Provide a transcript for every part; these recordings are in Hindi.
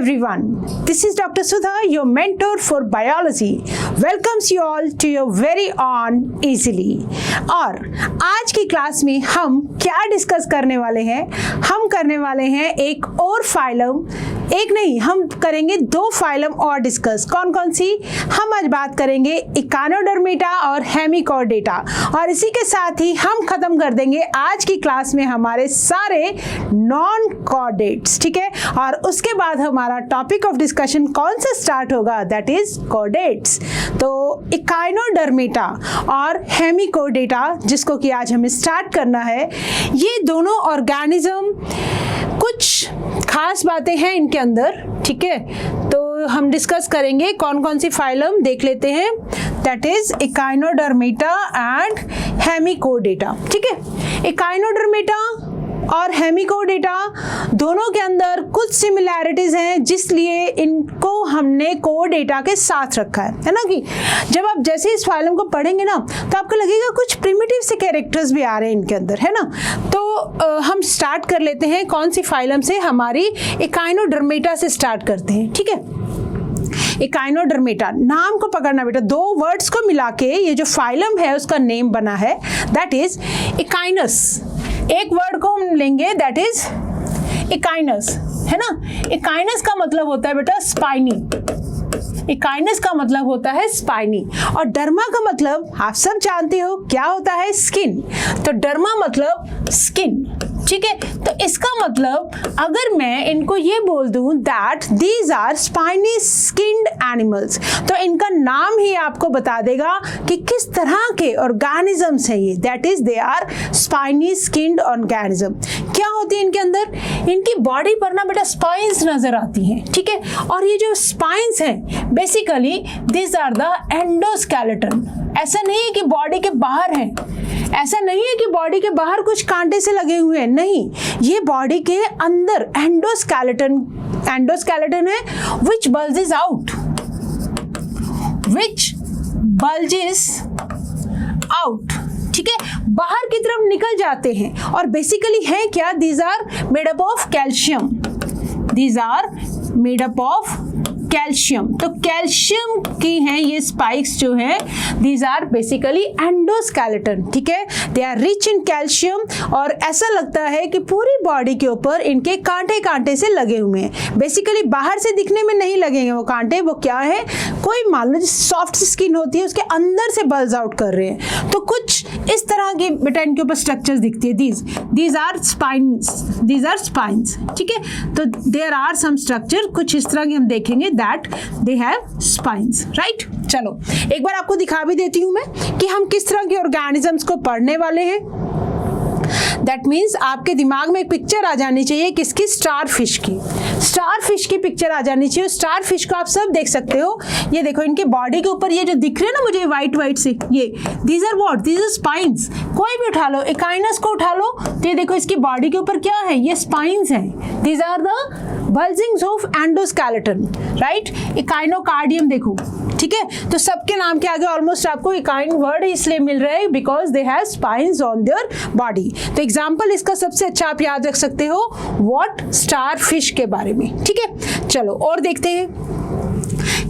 everyone. This is Dr. Sudha, your mentor for biology. Welcomes you all to your very own Easily. और आज की क्लास में हम क्या डिस्कस करने वाले हैं? हम करने वाले हैं एक और फाइलम, एक नहीं, हम करेंगे दो फाइलम और डिस्कस। कौन कौन सी? हम आज बात करेंगे इकानोडर्मेटा और हेमिकोडेटा, और इसी के साथ ही हम खत्म कर देंगे आज की क्लास में हमारे सारे नॉन कॉर्डेट्स, ठीक है। और उसके बाद हमारा टॉपिक ऑफ डिस्कशन कौन सा स्टार्ट होगा? That is chordates. तो इकानोडर्मेटा और हेमिकोडेटा, जिसको कि आज हमें स्टार्ट करना है, ये दोनों ऑर्गेनिज्म, कुछ खास बातें हैं इनके अंदर, ठीक है। तो हम डिस्कस करेंगे कौन कौन सी फाइलम, देख लेते हैं। That is Echinodermata and hemichordata, ठीक है। इकानोडर्मेटा और हेमिकोडेटा दोनों के अंदर कुछ सिमिलैरिटीज हैं, जिसलिए इनको हमने कोडेटा के साथ रखा है ना। कि जब आप जैसे इस फाइलम को पढ़ेंगे ना, तो आपको लगेगा कुछ प्रिमिटिव से कैरेक्टर्स भी आ रहे हैं इनके अंदर, है ना। तो हम स्टार्ट कर लेते हैं कौन सी फाइलम से? हमारी इकानोडर्मेटा से स्टार्ट करते हैं, ठीक है। इकानोडर्मेटा, नाम को पकड़ना बेटा, दो वर्ड्स को मिला के ये जो फाइलम है उसका नेम बना है, दैट इज इकाइनस। एक वर्ड को हम लेंगे, दैट इज इकाइनस, है ना। इकाइनस का मतलब होता है बेटा स्पाइनी। इकाइनस का मतलब होता है स्पाइनी, और डर्मा का मतलब आप सब जानते हो क्या होता है? स्किन। तो डर्मा मतलब स्किन, ठीक है। तो इसका मतलब अगर मैं इनको ये बोल दूं that these are spiny skinned animals, तो इनका नाम ही आपको बता देगा कि किस तरह के ऑर्गेनिजम्स हैं ये। That is they are spiny skinned organism. क्या होती है इनके अंदर? इनकी बॉडी पर ना बेटा स्पाइंस नजर आती हैं, ठीक है। और ये जो स्पाइंस हैं basically these are the endoskeleton. ऐसा नहीं है कि बॉडी के बाहर हैं, ऐसा नहीं है कि बॉडी के बाहर कुछ कांटे से लगे हुए हैं, नहीं, ये बॉडी के अंदर एंडोस्केलेटन है, which bulges out, ठीक है, बाहर की तरफ निकल जाते हैं। और बेसिकली है क्या? These are made up of calcium, these are made up of calcium. तो कैल्शियम की हैं ये स्पाइक्स जो हैं, दीज आर बेसिकली एंडोस्केलेटन, ठीक है। They are rich in calcium, और ऐसा लगता है कि पूरी बॉडी के ऊपर इनके कांटे कांटे से लगे हुए हैं। बेसिकली बाहर से दिखने में नहीं लगेंगे वो कांटे, वो क्या है, कोई मान लो सॉफ्ट स्किन होती है उसके अंदर से बल्ज आउट कर रहे हैं। तो कुछ इस तरह की बेटा इनके ऊपर स्ट्रक्चर्स दिखती है। दीज आर स्पाइंस, ठीक है। तो देयर आर सम स्ट्रक्चर, कुछ इस तरह की हम देखेंगे that they have spines, right? चलो एक बार आपको दिखा भी देती हूं मैं कि हम किस तरह के ऑर्गेनिजम्स को पढ़ने वाले हैं। दैट मीन्स आपके दिमाग में एक पिक्चर आ जानी चाहिए किसकी? स्टार फिश की। स्टार फिश की पिक्चर आ जानी चाहिए। स्टार फिश को आप सब देख सकते हो, ये देखो इनके बॉडी के ऊपर ये जो दिख रहे हैं ना मुझे व्हाइट व्हाइट से, ये these are what? These are spines. कोई भी उठा लो, इकाइनस को उठा लो, तो ये देखो इसकी बॉडी के ऊपर क्या है? ये स्पाइंस हैं। These are the bulgings of endoskeleton, right? Echinocardium देखो, ठीक है। तो सबके नाम के आगे ऑलमोस्ट आपको इकाइन वर्ड इसलिए मिल रहा है because they have spines on their body. तो एग्जाम्पल इसका सबसे अच्छा आप याद रख सकते हो व्हाट? स्टार फिश के बारे में, ठीक है। चलो और देखते हैं,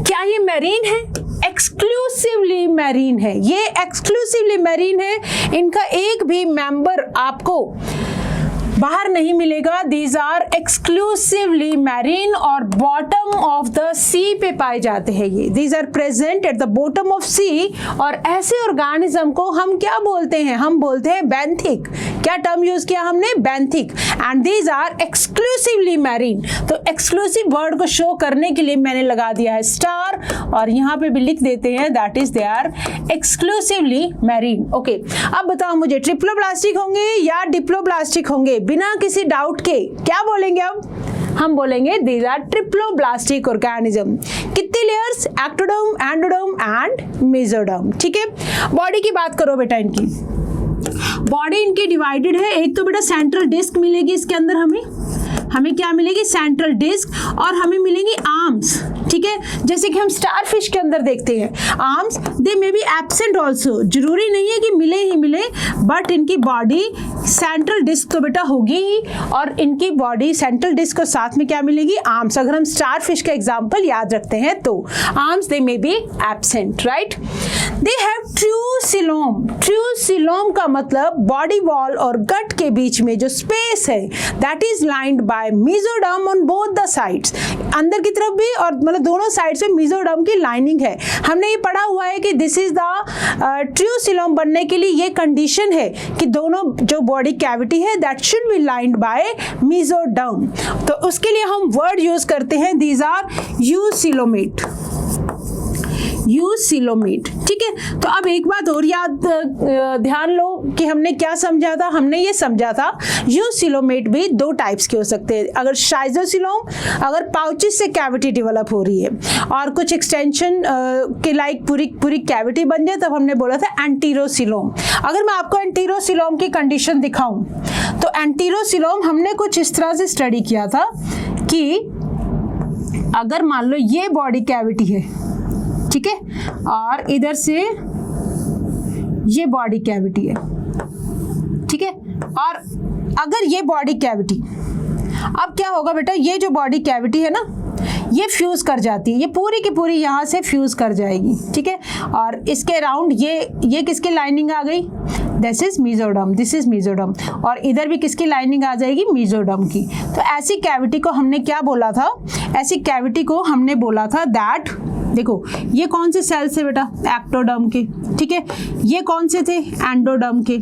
क्या ये मैरीन है? एक्सक्लूसिवली मैरीन है, ये एक्सक्लूसिवली मैरीन है। इनका एक भी मेंबर आपको बाहर नहीं मिलेगा। दीज आर एक्सक्लूसिवली मैरीन और बॉटम ऑफ द सी पे पाए जाते हैं ये। These are present at the bottom of sea, और ऐसे ऑर्गेनिज्म को हम क्या बोलते हैं? हम बोलते हैं बेंथिक। क्या टर्म यूज किया हमने? Benthic. And these are exclusively marine. तो एक्सक्लूसिव वर्ड को शो करने के लिए मैंने लगा दिया है स्टार, और यहाँ पे भी लिख देते हैं that is they are exclusively marine. Okay, अब बताओ मुझे ट्रिप्लोब्लास्टिक होंगे या डिप्लोब्लास्टिक होंगे? बिना किसी डाउट के क्या बोलेंगे? अब हम बोलेंगे दीज आर ट्रिप्लोब्लास्टिक ऑर्गेनिज्म। कितने layers? Ectoderm, endoderm and mesoderm, ठीक है। बॉडी की बात करो बेटा, इनकी बॉडी इनकी डिवाइडेड है। एक तो बेटा सेंट्रल डिस्क मिलेगी इसके अंदर हमें, हमें क्या मिलेगी, सेंट्रल डिस्क, और हमें मिलेंगी आर्म्स, ठीक है, जैसे कि हम स्टार फिश के अंदर देखते हैं arms, they may be absent also, जरूरी नहीं है कि मिले ही मिले, बट इनकी बॉडी सेंट्रल डिस्क तो बेटा होगी ही, और इनकी बॉडी सेंट्रल डिस्क को साथ में क्या मिलेगी, आर्म्स। अगर हम स्टार फिश का एग्जांपल याद रखते हैं तो arms they may be absent, right. They have true coelom. True coelom का मतलब बॉडी वॉल और गट के बीच में जो स्पेस है that is lined bye mesoderm on both the sides, अंदर की तरफ भी और मतलब दोनों साइड से मेसोडर्म की लाइनिंग है। हमने ये पढ़ा हुआ है कि this is the true coelom बनने के लिए ये कंडीशन है कि दोनों जो बॉडी कैविटी है that should be lined by mesoderm. तो उसके लिए हम वर्ड यूज करते हैं, दीज आर यूसिलोमेट, यूसिलोमेट, ठीक है। तो अब एक बात और याद ध्यान लो कि हमने क्या समझा था, हमने ये समझा था यूसिलोमेट भी दो टाइप्स के हो सकते हैं। अगर शाइजोसिलोम, अगर पाउचेस से कैविटी डेवलप हो रही है और कुछ एक्सटेंशन के लाइक पूरी कैविटी बन जाए, तब हमने बोला था एंटीरोसिलोम। अगर मैं आपको एंटीरोसिलोम की कंडीशन दिखाऊं तो एंटीरोसिलोम हमने कुछ इस तरह से स्टडी किया था कि अगर मान लो ये बॉडी कैविटी है, ठीक है, और इधर से ये बॉडी कैविटी है, ठीक है, और अगर ये बॉडी कैविटी, अब क्या होगा बेटा, ये जो बॉडी कैविटी है ना ये फ्यूज कर जाती है, ये पूरी की पूरी यहाँ से फ्यूज कर जाएगी, ठीक है, और इसके अराउंड ये किसकी लाइनिंग आ गई, this is mesoderm, this is mesoderm, और इधर भी किसकी लाइनिंग आ जाएगी, मेसोडर्म की। तो ऐसी कैविटी को हमने क्या बोला था, ऐसी कैविटी को हमने बोला था दैट, देखो ये कौन से सेल्स है बेटा, एक्टोडर्म के, ठीक है, ये कौन से थे, एंडोडर्म के,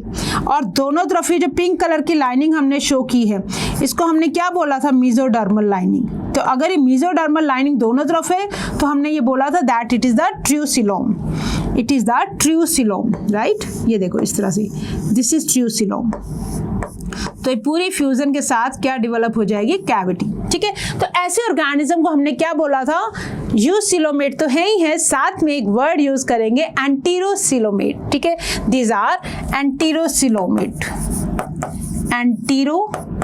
और दोनों तरफ ये जो पिंक कलर की लाइनिंग हमने शो की है इसको हमने क्या बोला था, मेसोडर्मल लाइनिंग। तो अगर ये मेसोडर्मल लाइनिंग दोनों तरफ है तो हमने ये बोला था that it is the true coelom, it is the true coelom, right. ये देखो इस तरह से, दिस इज ट्रू सिलोम। तो पूरे फ्यूजन के साथ क्या डेवलप हो जाएगी, कैविटी, ठीक है। तो ऐसे ऑर्गेनिज्म को हमने क्या बोला था, यूसिलोमेट तो है ही है, साथ में एक वर्ड यूज करेंगे एंटीरोसिलोमेट, ठीक है, दीज आर एंटीरोसिलोमेट, एंटीरोसिलोम,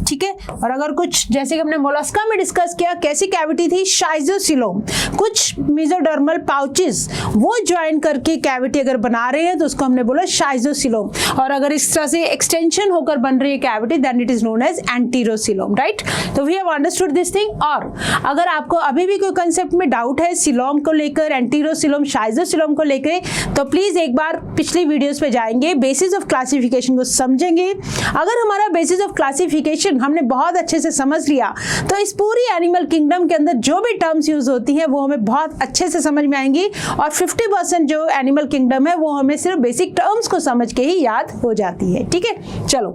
ठीक है। और अगर कुछ जैसे कि हमने मोलस्का में डिस्कस किया, कैसी कैविटी थी, शाइजोसिलोम, कुछ मेसोडर्मल पाउचेस वो ज्वाइन करके कैविटी अगर बना रहे हैं तो उसको हमने बोला शाइजोसिलोम, और अगर इस तरह से एक्सटेंशन होकर बन रही है cavity then it is known as enterocoelom, right. तो we have understood this thing. और अगर आपको अभी भी कोई कंसेप्ट में डाउट है सिलोम को लेकर, एंटीरोसिलोम, शाइजोसिलोम को लेकर, तो प्लीज एक बार पिछली वीडियोस पे जाएंगे, बेसिस ऑफ क्लासिफिकेशन को समझेंगे। अगर हमारा बेसिस ऑफ क्लासिफिकेशन हमने बहुत अच्छे से समझ लिया तो इस पूरी एनिमल किंगडम के अंदर जो भी टर्म्स यूज होती हैं वो हमें बहुत अच्छे से समझ में आएंगी, और 50% जो एनिमल किंगडम है वो हमें सिर्फ बेसिक टर्म्स को समझ के ही याद हो जाती है, ठीक है। चलो,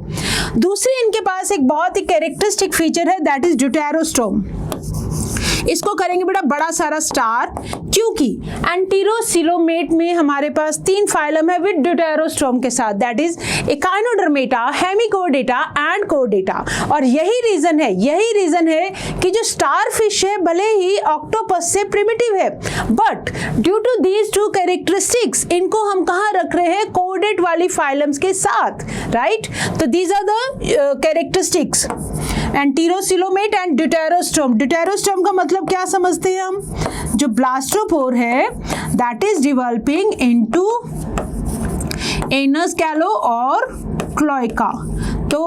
दूसरी इनके पास एक बहुत ही कैरेक्टरिस्टिक फीचर है दैट इज ड्यूटेरोस्टोम। इसको करेंगे बेटा बड़ा सारा स्टार, क्योंकि एंटीरोसिलोमेट में हमारे पास 3 फाइलम है विद ड्यूटेरोस्टोम के साथ, that is Echinodermata, Hemichordata and कोडेटा। और यही रीजन है कि जो स्टार फिश है भले ही ऑक्टोपस से प्रिमिटिव है, but due to these 2 characteristics इनको हम कहाँ रख रहे हैं, कोडेट वाली फाइलम्स के साथ, राइट। तो these are the characteristics, enterocoelomate and deuterostome. Deuterostome का मतलब क्या समझते हैं हम, जो ब्लास्टोपोर है that is developing into anus कैलो और क्लोएका। तो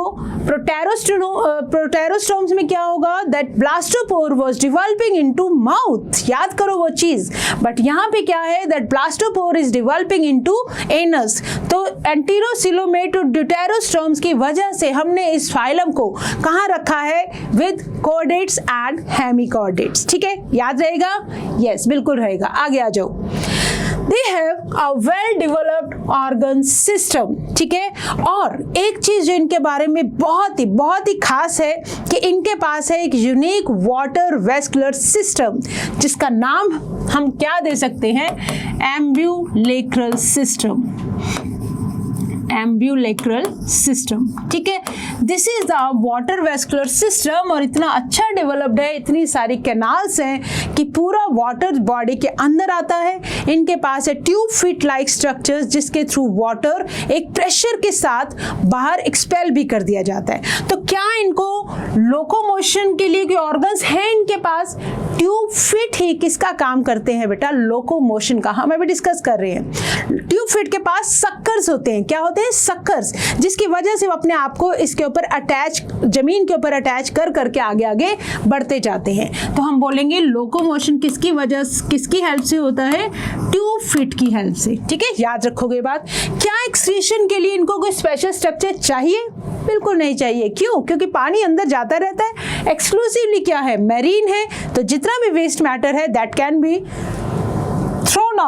प्रोटेरोस्टोम्स में क्या होगा, that blastopore was developing into mouth, याद करो वो चीज, बट यहाँ पे क्या है, that blastopore is developing into anus. तो एंटीरोसिलोमेट और ड्यूटेरोस्टोम्स की वजह से हमने इस फाइलम को कहाँ रखा है, विद कोडेट्स एंड हेमिकोडेट्स, ठीक है, याद रहेगा, यस बिल्कुल रहेगा। आगे आ जाओ, They have a well developed organ system, ठीक है। और एक चीज जो इनके बारे में बहुत ही खास है कि इनके पास है एक यूनिक वाटर वेस्कुलर सिस्टम, जिसका नाम हम क्या दे सकते हैं, एम्ब्यूलेक्रल सिस्टम, एम्ब्यूलेक्रल सिस्टम, ठीक है। This is the water vascular system, और इतना अच्छा डेवलप्ड है, इतनी सारी कैनाल्स हैं कि पूरा वाटर बॉडी के अंदर आता है। इनके पास है ट्यूब फिट लाइक स्ट्रक्चर्स जिसके थ्रू वाटर एक प्रेशर के साथ बाहर एक्सपेल भी कर दिया जाता है। तो क्या इनको लोकोमोशन के लिए कोई ऑर्गन्स हैं इनके पास? ट्यूब फिट ही किसका काम करते हैं बेटा? लोकोमोशन का। हम अभी डिस्कस कर रहे हैं। ट्यूब फिट के पास सक्कर्स होते हैं। क्या होते हैं? सक्कर्स, जिसकी वजह से वो अपने आप को इसके ऊपर अटैच, जमीन के ऊपर अटैच कर करके आगे आगे बढ़ते जाते हैं। तो हम बोलेंगे लोकोमोशन किसकी वजह, किसकी हेल्प से होता है? ट्यूब फिट की हेल्प से, ठीक है। याद रखोगे बात। क्या एक्सक्रीशन के लिए इनको कोई स्पेशल स्ट्रक्चर चाहिए? बिल्कुल नहीं चाहिए। क्यों? क्योंकि पानी अंदर जाता रहता है। एक्सक्लूसिवली क्या है? मैरीन है, तो जितना भी वेस्ट मैटर है that can be thrown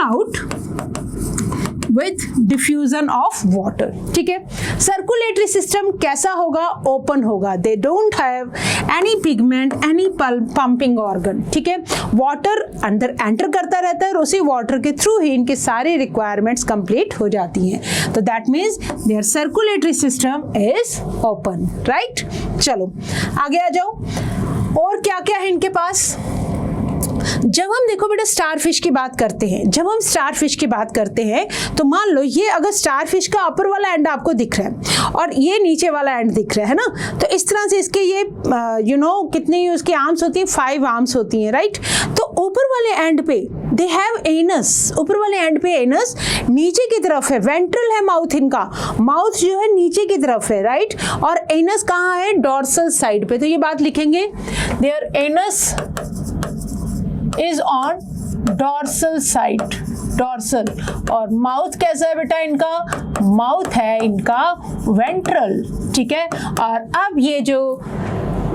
out with diffusion of water, ठीक है। सर्कुलेटरी सिस्टम कैसा होगा? ओपन होगा। They don't have any pigment, any pumping organ, ठीक है। वाटर अंदर एंटर करता रहता है और उसी वाटर के थ्रू ही इनके सारे रिक्वायरमेंट्स कंप्लीट हो जाती हैं। तो that means their circulatory system is open, right. चलो आगे आ जाओ। और क्या क्या है इनके पास? जब हम देखो बेटा स्टारफिश की बात करते हैं, जब हम स्टारफिश की बात करते हैं तो मान लो ये अगर स्टारफिश का अपर वाला एंड आपको दिख रहा है और ये नीचे वाला एंड दिख रहा है ना, तो इस तरह से इसके ये कितनी उसकी आर्म्स होती हैं? 5 आर्म्स होती हैं, राइट। तो ऊपर वाले एंड पे दे हैव एनस, ऊपर वाले एंड पे एनस, नीचे की तरफ है वेंट्रल है माउथ इनका, माउथ जो है नीचे की तरफ है, राइट। और एनस कहाँ है? डॉर्सल साइड पे। तो ये बात लिखेंगे, their anus is on dorsal side, dorsal. और माउथ कैसा है बेटा इनका? माउथ है इनका वेंट्रल, ठीक है। और अब ये जो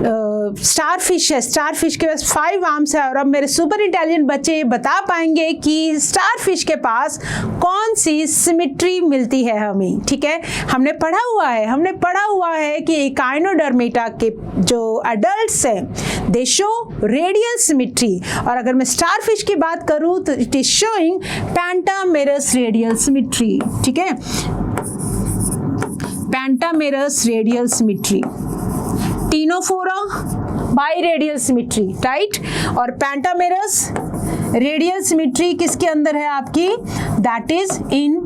स्टारफिश है, स्टारफिश के पास 5 आर्म्स है। और अब मेरे सुपर इंटेलिजेंट बच्चे ये बता पाएंगे कि स्टारफिश के पास कौन सी सिमेट्री मिलती है हमें, ठीक है। हमने पढ़ा हुआ है कि काइनोडर्मेटा के जो एडल्ट्स हैं दे शो रेडियल सिमेट्री, और अगर मैं स्टारफिश की बात करूं तो it is showing pentamerous radial symmetry, ठीक है। Pentamerous radial symmetry, Ctenophora biradial symmetry, right. और पेंटामेरस रेडियल सिमेट्री किसके अंदर है आपकी? दैट इज इन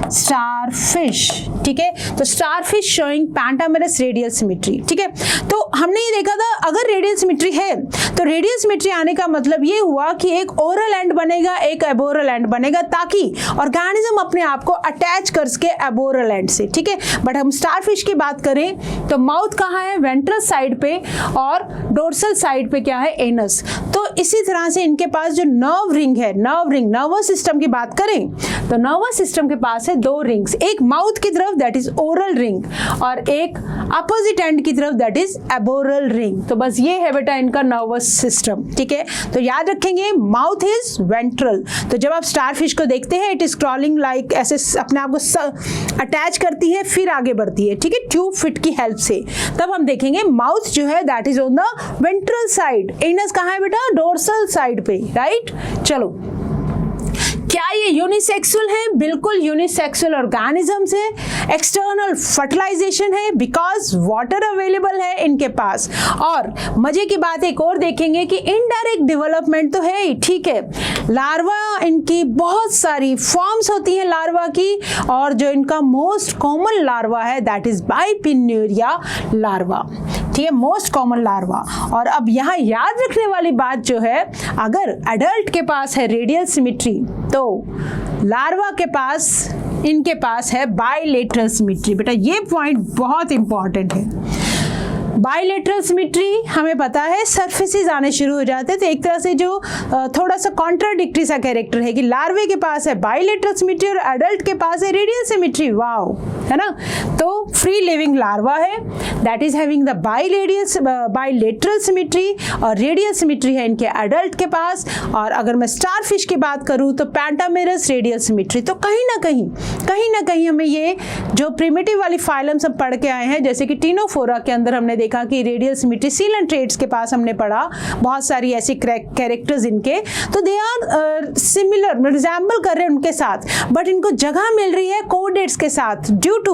स्टारफिश, ठीक है। तो starfish showing pentamerous radial symmetry, ठीक है। तो हमने ये देखा था अगर रेडियल सिमेट्री है तो रेडियल सिमेट्री आने का मतलब ये हुआ कि एक ओरल एंड बनेगा, एक एबोरल एंड बनेगा, ताकि ऑर्गेनिज्म अपने आप को अटैच कर सके एबोरल एंड से, ठीक है। बट हम स्टारफिश की बात करें तो माउथ कहाँ है? वेंट्रल साइड पे, और डोर्सल साइड पे क्या है? एनस। तो इसी तरह से इनके पास जो नर्व रिंग है, नर्वस सिस्टम की बात करें तो नर्वस सिस्टम के पास है 2 रिंग्स, एक माउथ की तरफ दैट इज ओरल रिंग, और एक अपोजिट एंड की तरफ दैट इज एबोरल रिंग। तो बस ये है बेटा इनका नर्वस सिस्टम, ठीक है। तो याद रखेंगे माउथ इज वेंट्रल। तो जब आप स्टारफिश को देखते हैं इट इज क्रॉलिंग लाइक, ऐसे अपने आप को अटैच करती है फिर आगे बढ़ती है, ठीक है, ट्यूब फिट की हेल्प से। तब हम देखेंगे माउथ जो है that is on the ventral side, anus कहाँ है बेटा? डोर्सल साइड पे, राइट। चलो क्या ये यूनिसेक्सुअल है? बिल्कुल यूनिसेक्सुअल ऑर्गेनिजम्स है। एक्सटर्नल फर्टिलाइजेशन है बिकॉज वाटर अवेलेबल है इनके पास। और मजे की बात एक और देखेंगे कि इनडायरेक्ट डेवलपमेंट तो है ही, ठीक है। लार्वा इनकी बहुत सारी फॉर्म्स होती हैं लार्वा की, और जो इनका मोस्ट कॉमन लार्वा है दैट इज बाइपिन्यूरिया लार्वा, ठीक है, मोस्ट कॉमन लार्वा। और अब यहाँ याद रखने वाली बात जो है, अगर एडल्ट के पास है रेडियल सिमेट्री तो लार्वा के पास, इनके पास है बाइलेटरल सिमेट्री। बेटा ये पॉइंट बहुत इंपॉर्टेंट है। बाइलेटरल सिमेट्री हमें पता है सरफेसेस आने शुरू हो जाते हैं, तो एक तरह से जो थोड़ा सा कॉन्ट्राडिक्टरी सा कैरेक्टर है कि लार्वे के पास है बाइलेटरल सिमेट्री और एडल्ट के पास है रेडियल सिमेट्री, वाओ, है ना। तो फ्री लिविंग लार्वा है that is having the bilateral symmetry, और रेडियल सिमेट्री है इनके एडल्ट के पास। और अगर मैं स्टारफिश की बात करूं तो पेंटामेरस रेडियल सिमेट्री। तो कहीं ना कहीं हमें ये जो प्रिमिटिव वाली फाइलम्स हम पढ़ के आए हैं, जैसे कि टीनोफोरा के अंदर हमने देखा देखा कि radial symmetry, seal and trades के पास हमने पढ़ा बहुत सारी ऐसी कैरेक्टर्स इनके, तो दे आर सिमिलर, रिजेंबल कर रहे हैं उनके साथ, बट इनको जगह मिल रही है कोऑर्डिनेट्स के साथ ड्यू टू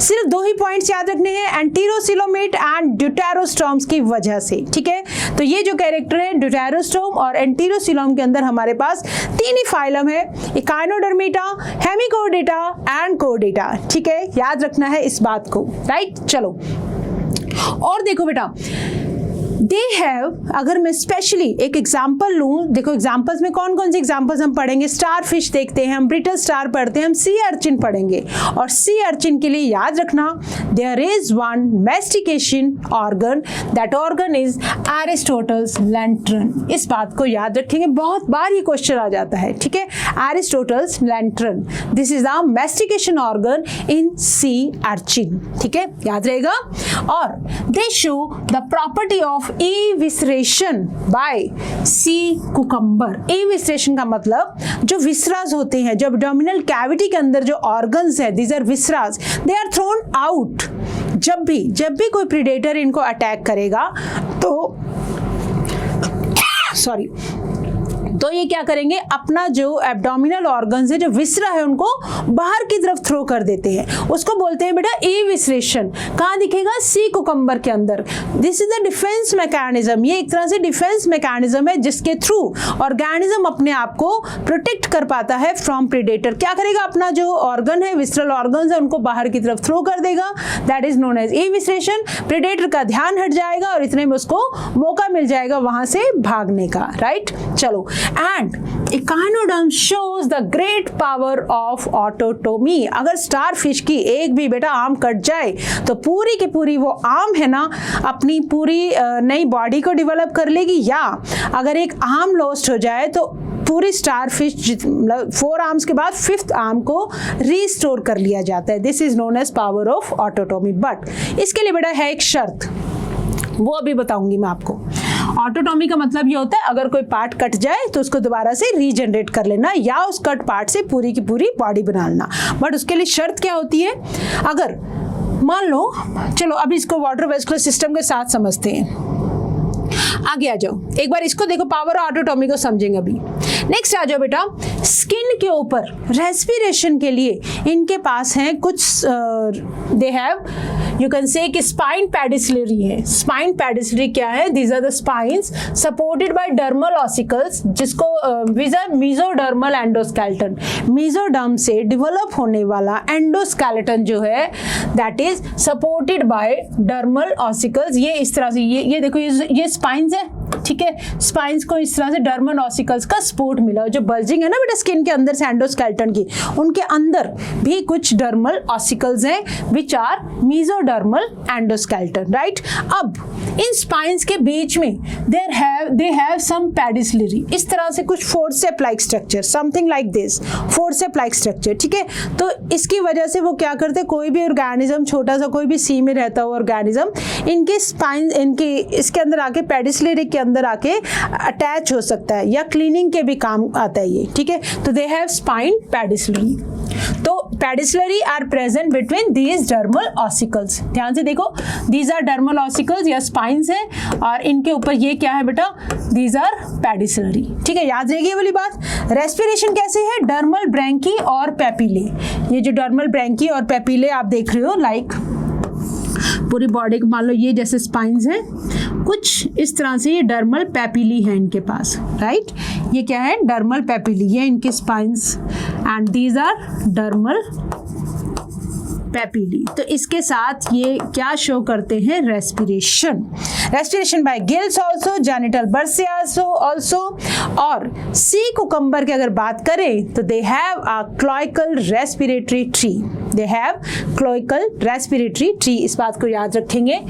सिर्फ 2 ही पॉइंट्स याद रखने हैं, एंटीरोसिलोमेट एंड ड्यूटेरोस्टोम्स की वजह से। ठीक है, तो ये जो कैरेक्टर है ड्यूटेरोस्टोम और एंटीरोसिलोम के अंदर हमारे पास 3 ही फाइलम है, इकाइनोडर्मेटा, हेमिकोर्डेटा एंड कोर्डेटा। ठीक है, याद रखना है इस बात को, राइट। चलो और देखो बेटा, दे हैव, अगर मैं स्पेशली एक एग्जाम्पल लूँ, देखो एग्जाम्पल्स में कौन कौन से एग्जाम्पल्स हम पढ़ेंगे, स्टार फिश देखते हैं हम, ब्रिटल स्टार पढ़ते हैं हम, सी अर्चिन पढ़ेंगे। और सी अर्चिन के लिए याद रखना, there is one mastication organ, that organ is Aristotle's lantern. इस बात को याद रखेंगे, बहुत बार ये क्वेश्चन आ जाता है। ठीक है, Aristotle's lantern, this is the mastication organ in sea urchin. ठीक है, याद रहेगा। और they show the property of evisceration by sea cucumber. Evisceration का मतलब जो विसराज होते हैं, जो एब्डोमिनल कैविटी के अंदर जो ऑर्गन्स है, these are viscera, they are thrown out. जब भी कोई प्रेडेटर इनको अटैक करेगा तो तो ये क्या करेंगे, अपना जो एब्डोमिनल ऑर्गन्स है, जो विसरा है, उनको बाहर की तरफ थ्रो कर देते हैं। उसको बोलते हैं बेटा एविसरेशन। कहाँ दिखेगा, सी कुकम्बर के अंदर। This is the defence mechanism. ये एक तरह से डिफेंस मैकेनिज्म है जिसके थ्रू ऑर्गेनिज्म अपने आप को प्रोटेक्ट कर पाता है फ्रॉम प्रेडेटर। क्या करेगा, अपना जो ऑर्गन है, विसरल ऑर्गन्स है, उनको बाहर की तरफ थ्रो कर देगा, that is known as evisceration. Predator का ध्यान हट जाएगा और इतने में उसको मौका मिल जाएगा वहां से भागने का, राइट। चलो, and echinoderm shows the great power of autotomy। अगर स्टार फिश की एक भी बेटा आर्म कट जाए तो पूरी की पूरी वो आर्म है ना, अपनी पूरी नई बॉडी को डेवलप कर लेगी, या अगर एक आर्म लॉस्ट हो जाए तो पूरी स्टार फिश 4 आर्म्स के बाद 5th आर्म को रिस्टोर कर लिया जाता है। This is known as power of autotomy. But इसके लिए बेटा है एक शर्त, वो अभी बताऊंगी मैं आपको। ऑटोटोमी का मतलब ये होता है अगर कोई पार्ट कट जाए तो उसको दोबारा से रीजनरेट कर लेना, या उस कट पार्ट से पूरी की पूरी बॉडी बना लेना। बट उसके लिए शर्त क्या होती है, अगर मान लो, चलो अभी इसको वाटर वेस्कुलर सिस्टम के साथ समझते हैं, आगे आ जाओ, एक बार इसको देखो, पावर ऑटोटोमी को समझेंगे अभी। नेक्स्ट आ जाओ बेटा, स्किन के ऊपर रेस्पिरेशन के लिए इनके पास हैं कुछ, they have, you can say कि स्पाइन पेडिसिलरी है। स्पाइन पेडिसिलरी क्या है, these are the spines supported by dermal ossicles, जिसको मीजोडर्मल एंडोस्केलेटन, मीजोडर्म से डेवलप होने वाला एंडोस्केलेटन जो है, that is supported by dermal ossicles. ये इस तरह से, ये देखो, ये स्पाइंस है, ठीक है, स्पाइंस को इस तरह से डर्मल ऑसिकल्स का सपोर्ट मिला। जो बल्जिंग है ना बेटा स्किन के अंदर से एंडोस्केलेटन की, उनके अंदर भी कुछ डर्मल ऑसिकल्स हैं which are mesodermal endoskeleton, right. अब इन स्पाइंस के बीच में दे हैव सम पेडिसिलरी, इस तरह से कुछ forcep like structure, something like this, forcep like structure, ठीक है। तो इसकी वजह से वो क्या करते हैं, कोई भी ऑर्गेनिज्म, छोटा सा कोई भी सी में रहता हुआ ऑर्गेनिज्म, इनके स्पाइन, इनके इसके अंदर आके पेडिसिलरी के अंदर आके अटैच हो सकता है, या क्लीनिंग के भी काम आता है ये, ठीक है। तो दे हैव स्पाइन पेडिसिलरी। तो pedicellariae are present between these dermal ossicles. ध्यान से देखो, दीज आर डर्मल ऑसिकल्स या स्पाइंस है, और इनके ऊपर ये क्या है बेटा, दीज आर पेडिसिलरी, ठीक है। याद रहेगी ये वाली बात। रेस्पिरेशन कैसे है, डर्मल ब्रैंकी और पेपिले। ये जो डर्मल ब्रैंकी और पेपिले आप देख रहे हो, लाइक पूरी बॉडी को मान लो ये जैसे स्पाइंस हैं, कुछ इस तरह से ये डर्मल पेपिली है इनके पास, राइट। ये क्या है, डर्मल पेपिली, ये इनके spines, and these are dermal papillae. तो इसके साथ ये क्या शो करते हैं, respiration, respiration by gills also, genital bursae also. और सी कुकम्बर की अगर बात करें तो they have a cloacal respiratory tree, they have cloacal respiratory tree, इस बात को याद रखेंगे,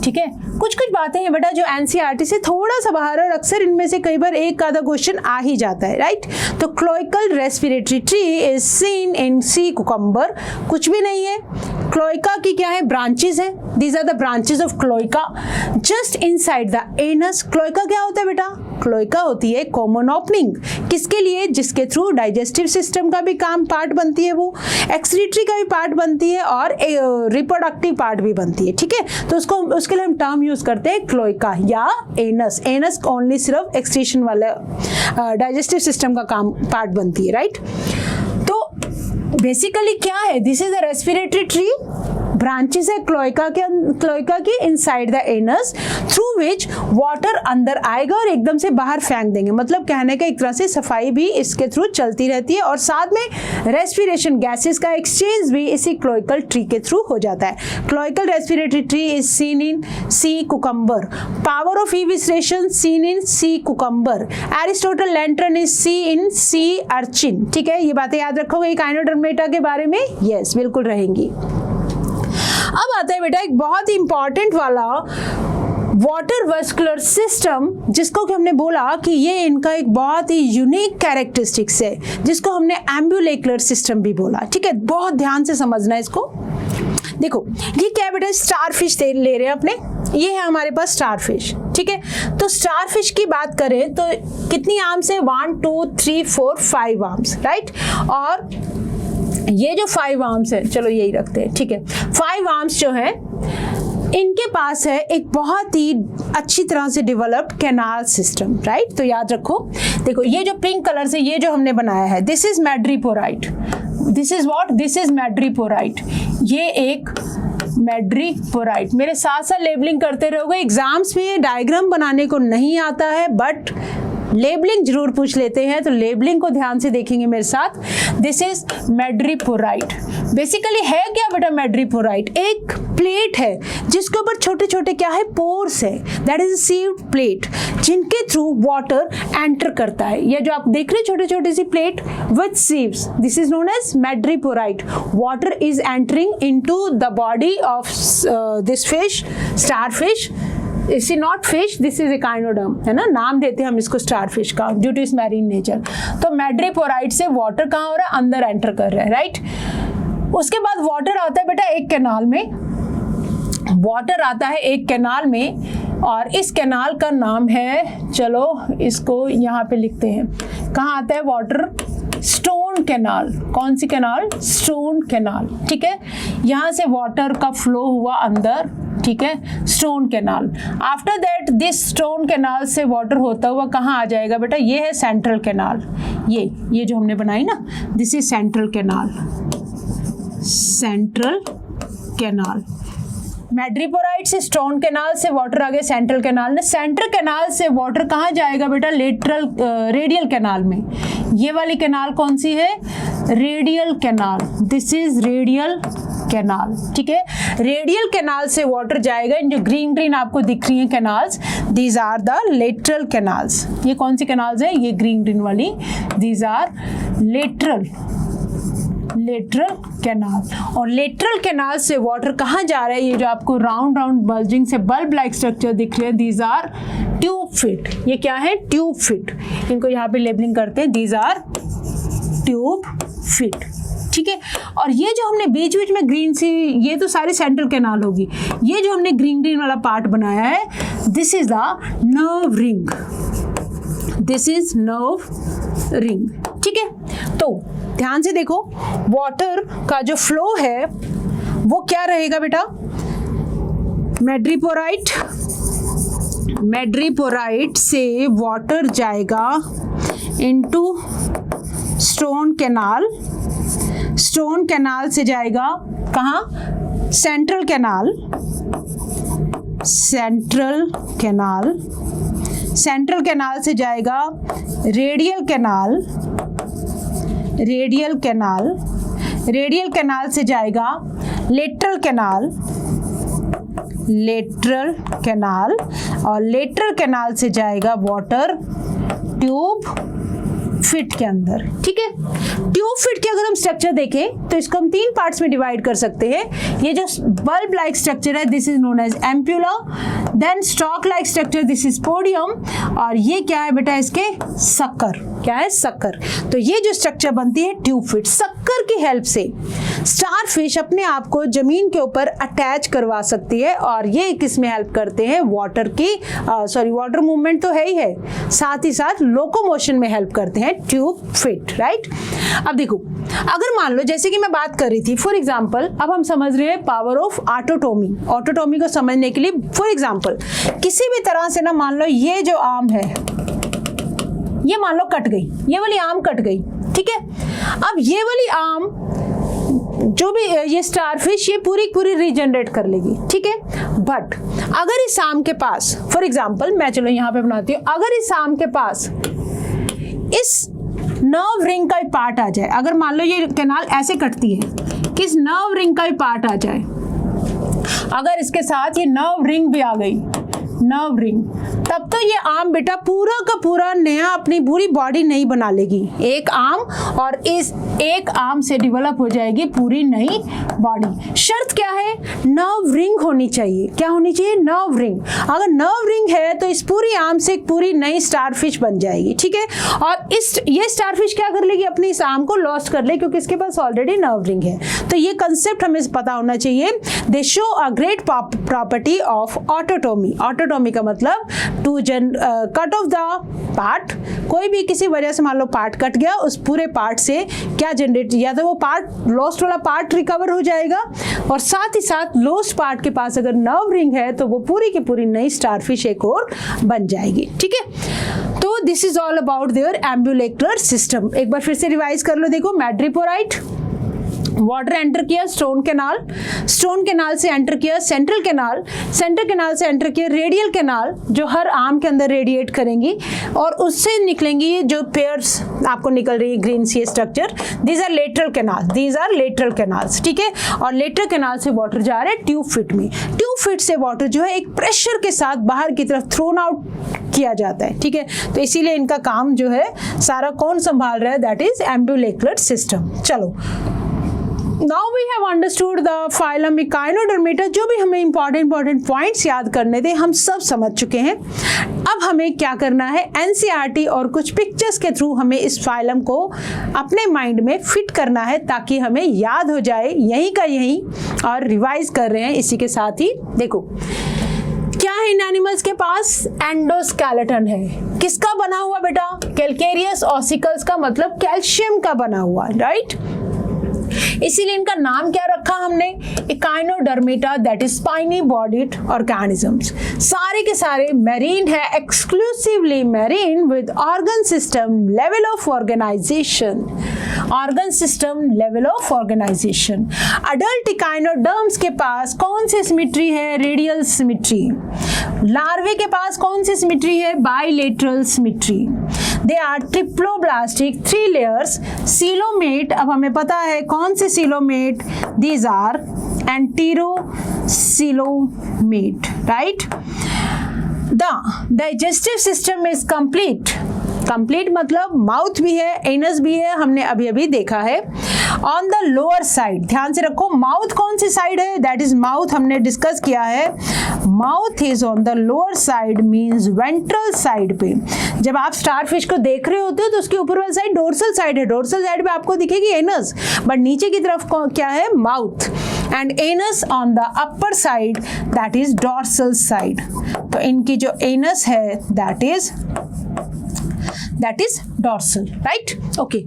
ठीक है। कुछ कुछ बातें हैं बेटा जो एनसीईआरटी से थोड़ा सा बाहर है, और अक्सर इनमें से कई बार एक आधा क्वेश्चन आ ही जाता है, राइट। तो cloacal respiratory tree is seen in sea cucumber, कुछ भी नहीं है, क्लोइका की क्या है, ब्रांचेस है, these are the branches of cloaca just inside the anus. Cloaca क्या होता है बेटा, क्लोइका होती है कॉमन ओपनिंग, किसके लिए, जिसके थ्रू डाइजेस्टिव सिस्टम का भी काम पार्ट बनती है, वो एक्सक्रीटरी का भी पार्ट बनती है और रिप्रोडक्टिव पार्ट भी बनती है, ठीक है। तो उसको उसके लिए हम टर्म यूज करते हैं क्लोइका या एनस। एनस ओनली सिर्फ एक्सक्रीशन वाला डाइजेस्टिव सिस्टम का काम पार्ट बनती है, राइट। तो बेसिकली क्या है, this is a respiratory tree, branches है क्लोइका की inside the anus, through which water अंदर आएगा और एकदम से बाहर फेंक देंगे। मतलब कहने का एक तरह से सफाई भी इसके थ्रू चलती रहती है और साथ में रेस्पिरेशन गैसेस का एक्सचेंज भी इसी क्लोइकल ट्री के थ्रू हो जाता है। Cloacal respiratory tree is seen in sea cucumber, power of evisceration seen in sea cucumber, Aristotle lantern is see in sea urchin, ठीक है। ये बातें याद रखोगे काइनोडर्मेटा के बारे में, यस बिल्कुल रहेंगी। अब आता है बेटा एक बहुत ही इंपॉर्टेंट वाला वाटर वस्कुलर सिस्टम, जिसको कि हमने बोला कि ये इनका एक बहुत ही यूनिक कैरेक्टरिस्टिक्स है, जिसको हमने एम्बुलेकुलर सिस्टम भी बोला, ठीक है। बहुत ध्यान से समझना है इसको। देखो ये क्या बेटा, स्टारफिश ले रहे हैं अपने, ये है हमारे पास स्टारफिश, ठीक है। तो स्टारफिश की बात करें तो कितनी आर्म्स है, 1 2 3 4 5 आर्म्स, राइट। और ये जो 5 आर्म्स है, चलो यही रखते हैं, ठीक है। 5 आर्म्स जो है इनके पास है एक बहुत ही अच्छी तरह से डेवलप्ड कैनाल सिस्टम, राइट। तो याद रखो, देखो ये जो पिंक कलर से ये जो हमने बनाया है, this is मैड्रीपोराइट, this is what, this is मैड्रीपोराइट, ये एक मैड्रीपोराइट। मेरे साथ साथ लेबलिंग करते रहोगे, एग्जाम्स में डायग्राम बनाने को नहीं आता है बट लेबलिंग जरूर पूछ लेते हैं, तो लेबलिंग को ध्यान से देखेंगे मेरे साथ। This is मैड्रीपोराइट। बेसिकली है क्या बेटा मैड्रीपोराइट, एक प्लेट है जिसके ऊपर छोटे छोटे क्या है, पोर्स है, दैट इज सीव्ड प्लेट, जिनके थ्रू वाटर एंटर करता है। ये जो आप देख रहे हैं छोटे छोटे सी plate with sieves, this is known as madreporite. Water is entering into the body of this fish, starfish. Is not fish, this is echinoderm, है ना, नाम देते हैं हम इसको स्टारफिश का due to its marine nature. तो मैड्रीपोराइट से वाटर कहाँ हो रहा है, अंदर एंटर कर रहा है, राइट। उसके बाद वाटर आता है बेटा एक कैनाल में, वाटर आता है एक कैनाल में, और इस कैनाल का नाम है, चलो इसको यहाँ पे लिखते हैं, कहाँ आता है वाटर, स्टोन कैनाल। कौन सी कैनाल, स्टोन कैनाल, ठीक है। यहाँ से वाटर का फ्लो हुआ अंदर, ठीक है, stone canal. After that this stone canal से वाटर होता हुआ कहाँ आ जाएगा बेटा, ये है सेंट्रल कैनाल, ये जो हमने बनाई ना, this is central canal, central canal. मैड्रीपोराइट से स्टोन कैनाल से वाटर आ गया सेंट्रल कैनाल में, सेंट्रल कैनाल से वाटर कहाँ जाएगा बेटा, लेटरल रेडियल कैनाल में। ये वाली कैनाल कौन सी है, radial canal, this is radial canal, ठीक है। रेडियल कैनाल से वाटर जाएगा, इन जो ग्रीन ग्रीन आपको दिख रही हैं canals, these are the lateral canals. ये कौन सी कैनाल्स है, ये ग्रीन ग्रीन वाली, दीज आर लेटरल कैनाल। और लेटरल कैनाल से वाटर कहाँ जा रहा है, ये जो आपको राउंड राउंड बल्जिंग से बल्ब लाइक स्ट्रक्चर दिख रहे हैं, दीज आर ट्यूब फिट। ये क्या है, ट्यूब फिट, इनको यहाँ पे लेबलिंग करते हैं, दीज आर ट्यूब फिट, ठीक है। और ये जो हमने बीच बीच में ग्रीन सी, ये तो सारी सेंट्रल कैनाल होगी, ये जो हमने ग्रीन ग्रीन वाला पार्ट बनाया है, this is the nerve ring, this is nerve ring, ठीक है। तो ध्यान से देखो, वाटर का जो फ्लो है वो क्या रहेगा बेटा, मैड्रीपोराइट से वाटर जाएगा into stone canal, stone canal से जाएगा कहाँ, central canal, central canal, central canal से जाएगा radial canal, radial canal, radial canal से जाएगा लेटरल कैनाल, लेटरल कैनाल, और लेटरल कैनाल से जाएगा वाटर ट्यूब फिट के अंदर, ठीक है। ट्यूब फिट के अगर हम स्ट्रक्चर देखें तो इसको हम 3 पार्ट्स में डिवाइड कर सकते हैं। ये जो बल्ब लाइक स्ट्रक्चर है this is known as ampulla, then stalk like structure this is podium, और ये क्या है बेटा इसके शक्कर, क्या है शक्कर। तो ये जो स्ट्रक्चर बनती है ट्यूब फिट, शक्कर की हेल्प से स्टारफिश अपने आप को जमीन के ऊपर अटैच करवा सकती है, और ये किस में हेल्प करते हैं, वाटर की वाटर मूवमेंट तो है ही है, साथ ही साथ लोकोमोशन में हेल्प करते हैं ट्यूब फिट, राइट। अब देखो अगर मान लो जैसे कि मैं बात कर रही थी फॉर एग्जांपल, अब हम समझ रहे हैं पावर ऑफ ऑटोटोमी। ऑटोटोमी को समझने के लिए फॉर एग्जांपल किसी भी तरह से ना मान लो ये जो आर्म है ये मान लो कट गई, ये वाली आर्म कट गई, ठीक है। अब ये वाली आर्म जो भी ये स्टारफिश ये पूरी रीजनरेट कर लेगी, ठीक है। बट अगर इस आर्म के पास फॉर एग्जांपल मैं चलो यहाँ पे बनाती हूँ, अगर इस आर्म के पास इस नर्व रिंग का पार्ट आ जाए, अगर मान लो ये कैनाल ऐसे कटती है कि इस नर्व रिंग का पार्ट आ जाए, अगर इसके साथ ये नर्व रिंग भी आ गई, नर्व रिंग, तब तो ये आर्म बेटा पूरा का पूरा नया अपनी पूरी बॉडी नहीं बना लेगी, एक आर्म और इस एक आर्म से डेवलप हो जाएगी पूरी नई बॉडी। शर्त क्या है, नर्व रिंग होनी चाहिए। क्या होनी चाहिए, नर्व रिंग। अगर नर्व रिंग है तो इस पूरी आर्म से एक पूरी नई स्टारफिश बन जाएगी, ठीक है। और ये स्टारफिश क्या कर लेगी, अपनी इस आर्म को लॉस्ट कर ले क्योंकि इसके पास ऑलरेडी नर्व रिंग है। तो ये कंसेप्ट हमें पता होना चाहिए। They show a great property of autotomy. Autotomy का मतलब to cut off the part, कोई भी किसी वजह से मान लो पार्ट कट गया, उस पूरे पार्ट से क्या जनरेट, या तो वो पार्ट लॉस्ट वाला पार्ट रिकवर हो जाएगा, और साथ ही साथ लॉस्ट पार्ट के पास अगर नर्व रिंग है तो वो पूरी की पूरी नई स्टारफिश एक और बन जाएगी, ठीक है। तो this is all about their ambulacral system. एक बार फिर से रिवाइज कर लो। देखो मैड्रिपोराइट, वाटर एंटर किया स्टोन कैनाल, स्टोन कैनाल से एंटर किया सेंट्रल कैनाल, सेंट्रल कैनाल से एंटर किया रेडियल कैनाल जो हर आर्म के अंदर रेडिएट करेंगी, और उससे निकलेंगी जो पेयर्स आपको निकल रही है ग्रीन सी structure, these are lateral canal, these are lateral canals, ठीक है। और लेटरल कैनाल से वाटर जा रहा है ट्यूब फिट में। ट्यूब फिट से वाटर जो है एक प्रेशर के साथ बाहर की तरफ थ्रोन आउट किया जाता है, ठीक है। तो इसीलिए इनका काम जो है सारा कौन संभाल रहा है, दैट इज एम्ब्यूलेक्युलर सिस्टम। चलो Now we have understood the phylum Echinodermata। जो भी हमें important पॉइंट्स याद करने थे हम सब समझ चुके हैं। अब हमें क्या करना है, NCERT और कुछ पिक्चर्स के थ्रू हमें इस फाइलम को अपने माइंड में फिट करना है ताकि हमें याद हो जाए यहीं का यहीं, और रिवाइज कर रहे हैं इसी के साथ ही। देखो क्या है इन एनिमल्स के पास, एंडोस्केलेटन है। किसका बना हुआ बेटा, कैल्केरियस ऑसिकल्स का, मतलब कैल्शियम का बना हुआ, राइट। इसीलिए इनका नाम क्या रखा हमने, Echinodermata, that is spiny bodied organisms. सारे के सारे मैरीन है, exclusively marine with organ system level of organisation, organ system level of organisation. Adult echinoderms के पास कौन सी सिमेट्री है, रेडियल सिमेट्री। लार्वे के पास कौन सी सिमेट्री है, bilateral symmetry. They are triploblastic, 3 layers. Coelomate, अब हमें पता है कौन से coelomate, these are enterocoelomate, right. The digestive system is complete. Complete मतलब माउथ भी है, एनस भी है, हमने अभी अभी देखा है। ऑन द लोअर साइड, ध्यान से रखो माउथ कौन सी साइड है, दैट इज माउथ हमने डिस्कस किया है। Mouth is on the lower side means ventral side पे। जब आप स्टारफिश को देख रहे होते हो तो उसके ऊपर वाली साइड डोर्सल साइड है, डोर्सल साइड पे आपको दिखेगी एनस, बट नीचे की तरफ क्या है, mouth, and anus on the upper side that is dorsal side. तो इनकी जो एनस है that is dorsal, right. Okay,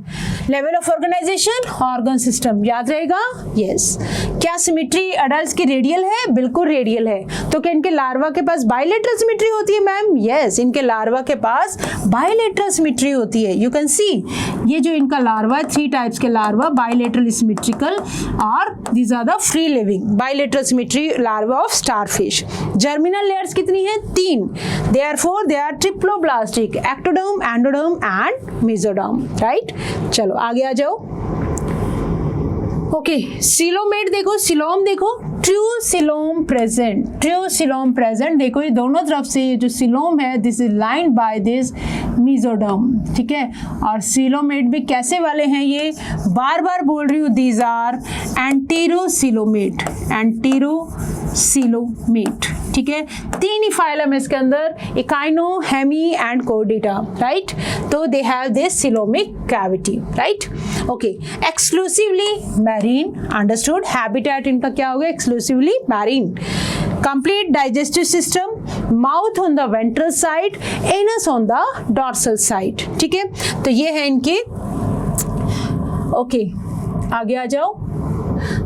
level of organisation, organ system याद रहेगा, यस। क्या सिमेट्री अडल्ट्स की रेडियल है, बिल्कुल रेडियल है। तो क्या इनके लार्वा के पास बाइलेटरल सिमेट्री होती है मैम, यस, इनके लार्वा के पास बाइलेटरल सिमेट्री होती है। यू कैन सी ये जो इनका लार्वा, 3 टाइप्स के लार्वा, बाइलेटरल सिमेट्रिकल, और these are the free living bilateral symmetry larva of starfish. Germinal layers कितनी है, 3। Therefore they are triploblastic, ectoderm, endoderm and mesoderm, right. चलो आगे आ जाओ। ओके, सिलोमेट देखो, सिलोम देखो, true coelom present, true coelom present. देखो ये दोनों तरफ से ये जो सिलोम है this is lined by this mesoderm, ठीक है। और सिलोमेट भी कैसे वाले हैं, ये बार बार बोल रही हूँ, दीज आर एंटीरोसिलोमेट, एंटीरोसिलोमेट, ठीक है। तीन ही फाइलम है इसके अंदर, इकाइनो, हेमी एंड कोर्डेटा, राइट। तो they have this coelomic cavity, right. Okay, exclusively marine, understood. Habitat इनका क्या हो गया, exclusively marine. Complete digestive system, mouth on the ventral side, anus on the dorsal side, ठीक है। तो ये है इनके। ओके, आगे आ जाओ।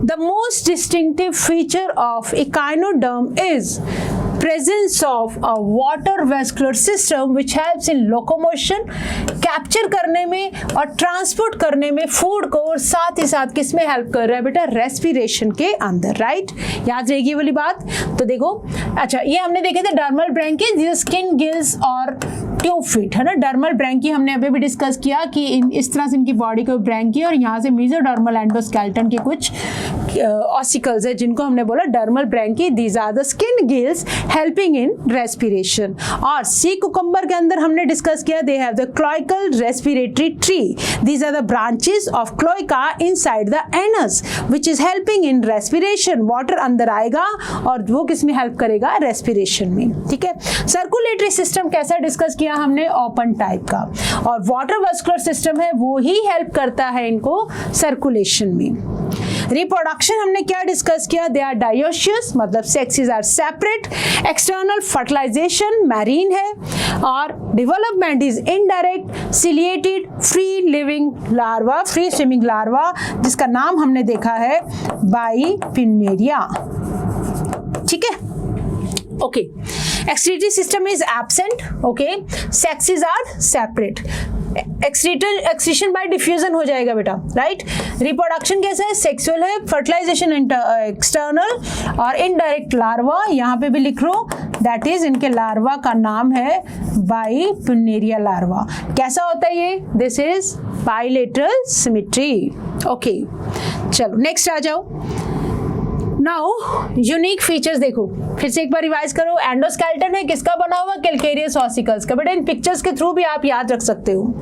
The most distinctive feature of echinoderm is presence of a water vascular system which helps in locomotion, capture करने में और ट्रांसपोर्ट करने में फूड को, और साथ ही साथ किस में हेल्प कर रहा है बेटा, रेस्पिरेशन के अंदर, राइट। याद रहेगी ये वाली बात। तो देखो, अच्छा ये हमने देखे थे डर्मल ब्रैंकी, जिसे स्किन, गिल्स और ट्यूब फीट, है ना। डर्मल ब्रैंकी हमने अभी भी डिस्कस किया कि इस तरह से इनकी बॉडी को ब्रैंकी, और यहाँ से मेसोडर्मल एंडोस्केलेटन के कुछ ऑसिकल्स है जिनको हमने बोला dermal branchiae. These are the skin gills helping in respiration. और सी कुकुम्बर के अंदर हमने डिस्कस किया, they have the cloacal respiratory tree, these are the branches of cloaca inside the anus which is helping in respiration. Water अंदर आएगा और वो किस में हेल्प करेगा, रेस्पिरेशन में, ठीक है। सर्कुलेटरी सिस्टम कैसा डिस्कस किया हमने, ओपन टाइप का। और वाटर वास्कुलर सिस्टम है वो ही हेल्प करता है इनको सर्कुलेशन में। रिप्रोडक्शन हमने क्या डिस्कस किया, दे आर डायोशियस, मतलब sexes are separate. External fertilisation marine है, और development is indirect, ciliated, free living larva, free swimming larva, जिसका नाम हमने देखा है बाइपिनेरिया, ठीक है। Okay, excretory system is absent, okay, sexes are separate. Excretion by diffusion हो जाएगा बेटा, राइट। रिप्रोडक्शन कैसा है, सेक्सुअल है, फर्टिलाइजेशन एक्सटर्नल, और इनडायरेक्ट लार्वा यहाँ पे भी लिख लो, दैट इज इनके लार्वा का नाम है बाइपिनेरिया लार्वा। कैसा होता है ये, this is bilateral symmetry. Okay, चलो नेक्स्ट आ जाओ। नाउ यूनिक फीचर्स देखो, फिर से एक बार रिवाइज करो। एंडोस्केलेटन है, किसका बना हुआ, कैल्केरियस ऑसिकल्स का। बेटा इन पिक्चर्स के थ्रू भी आप याद रख सकते हो।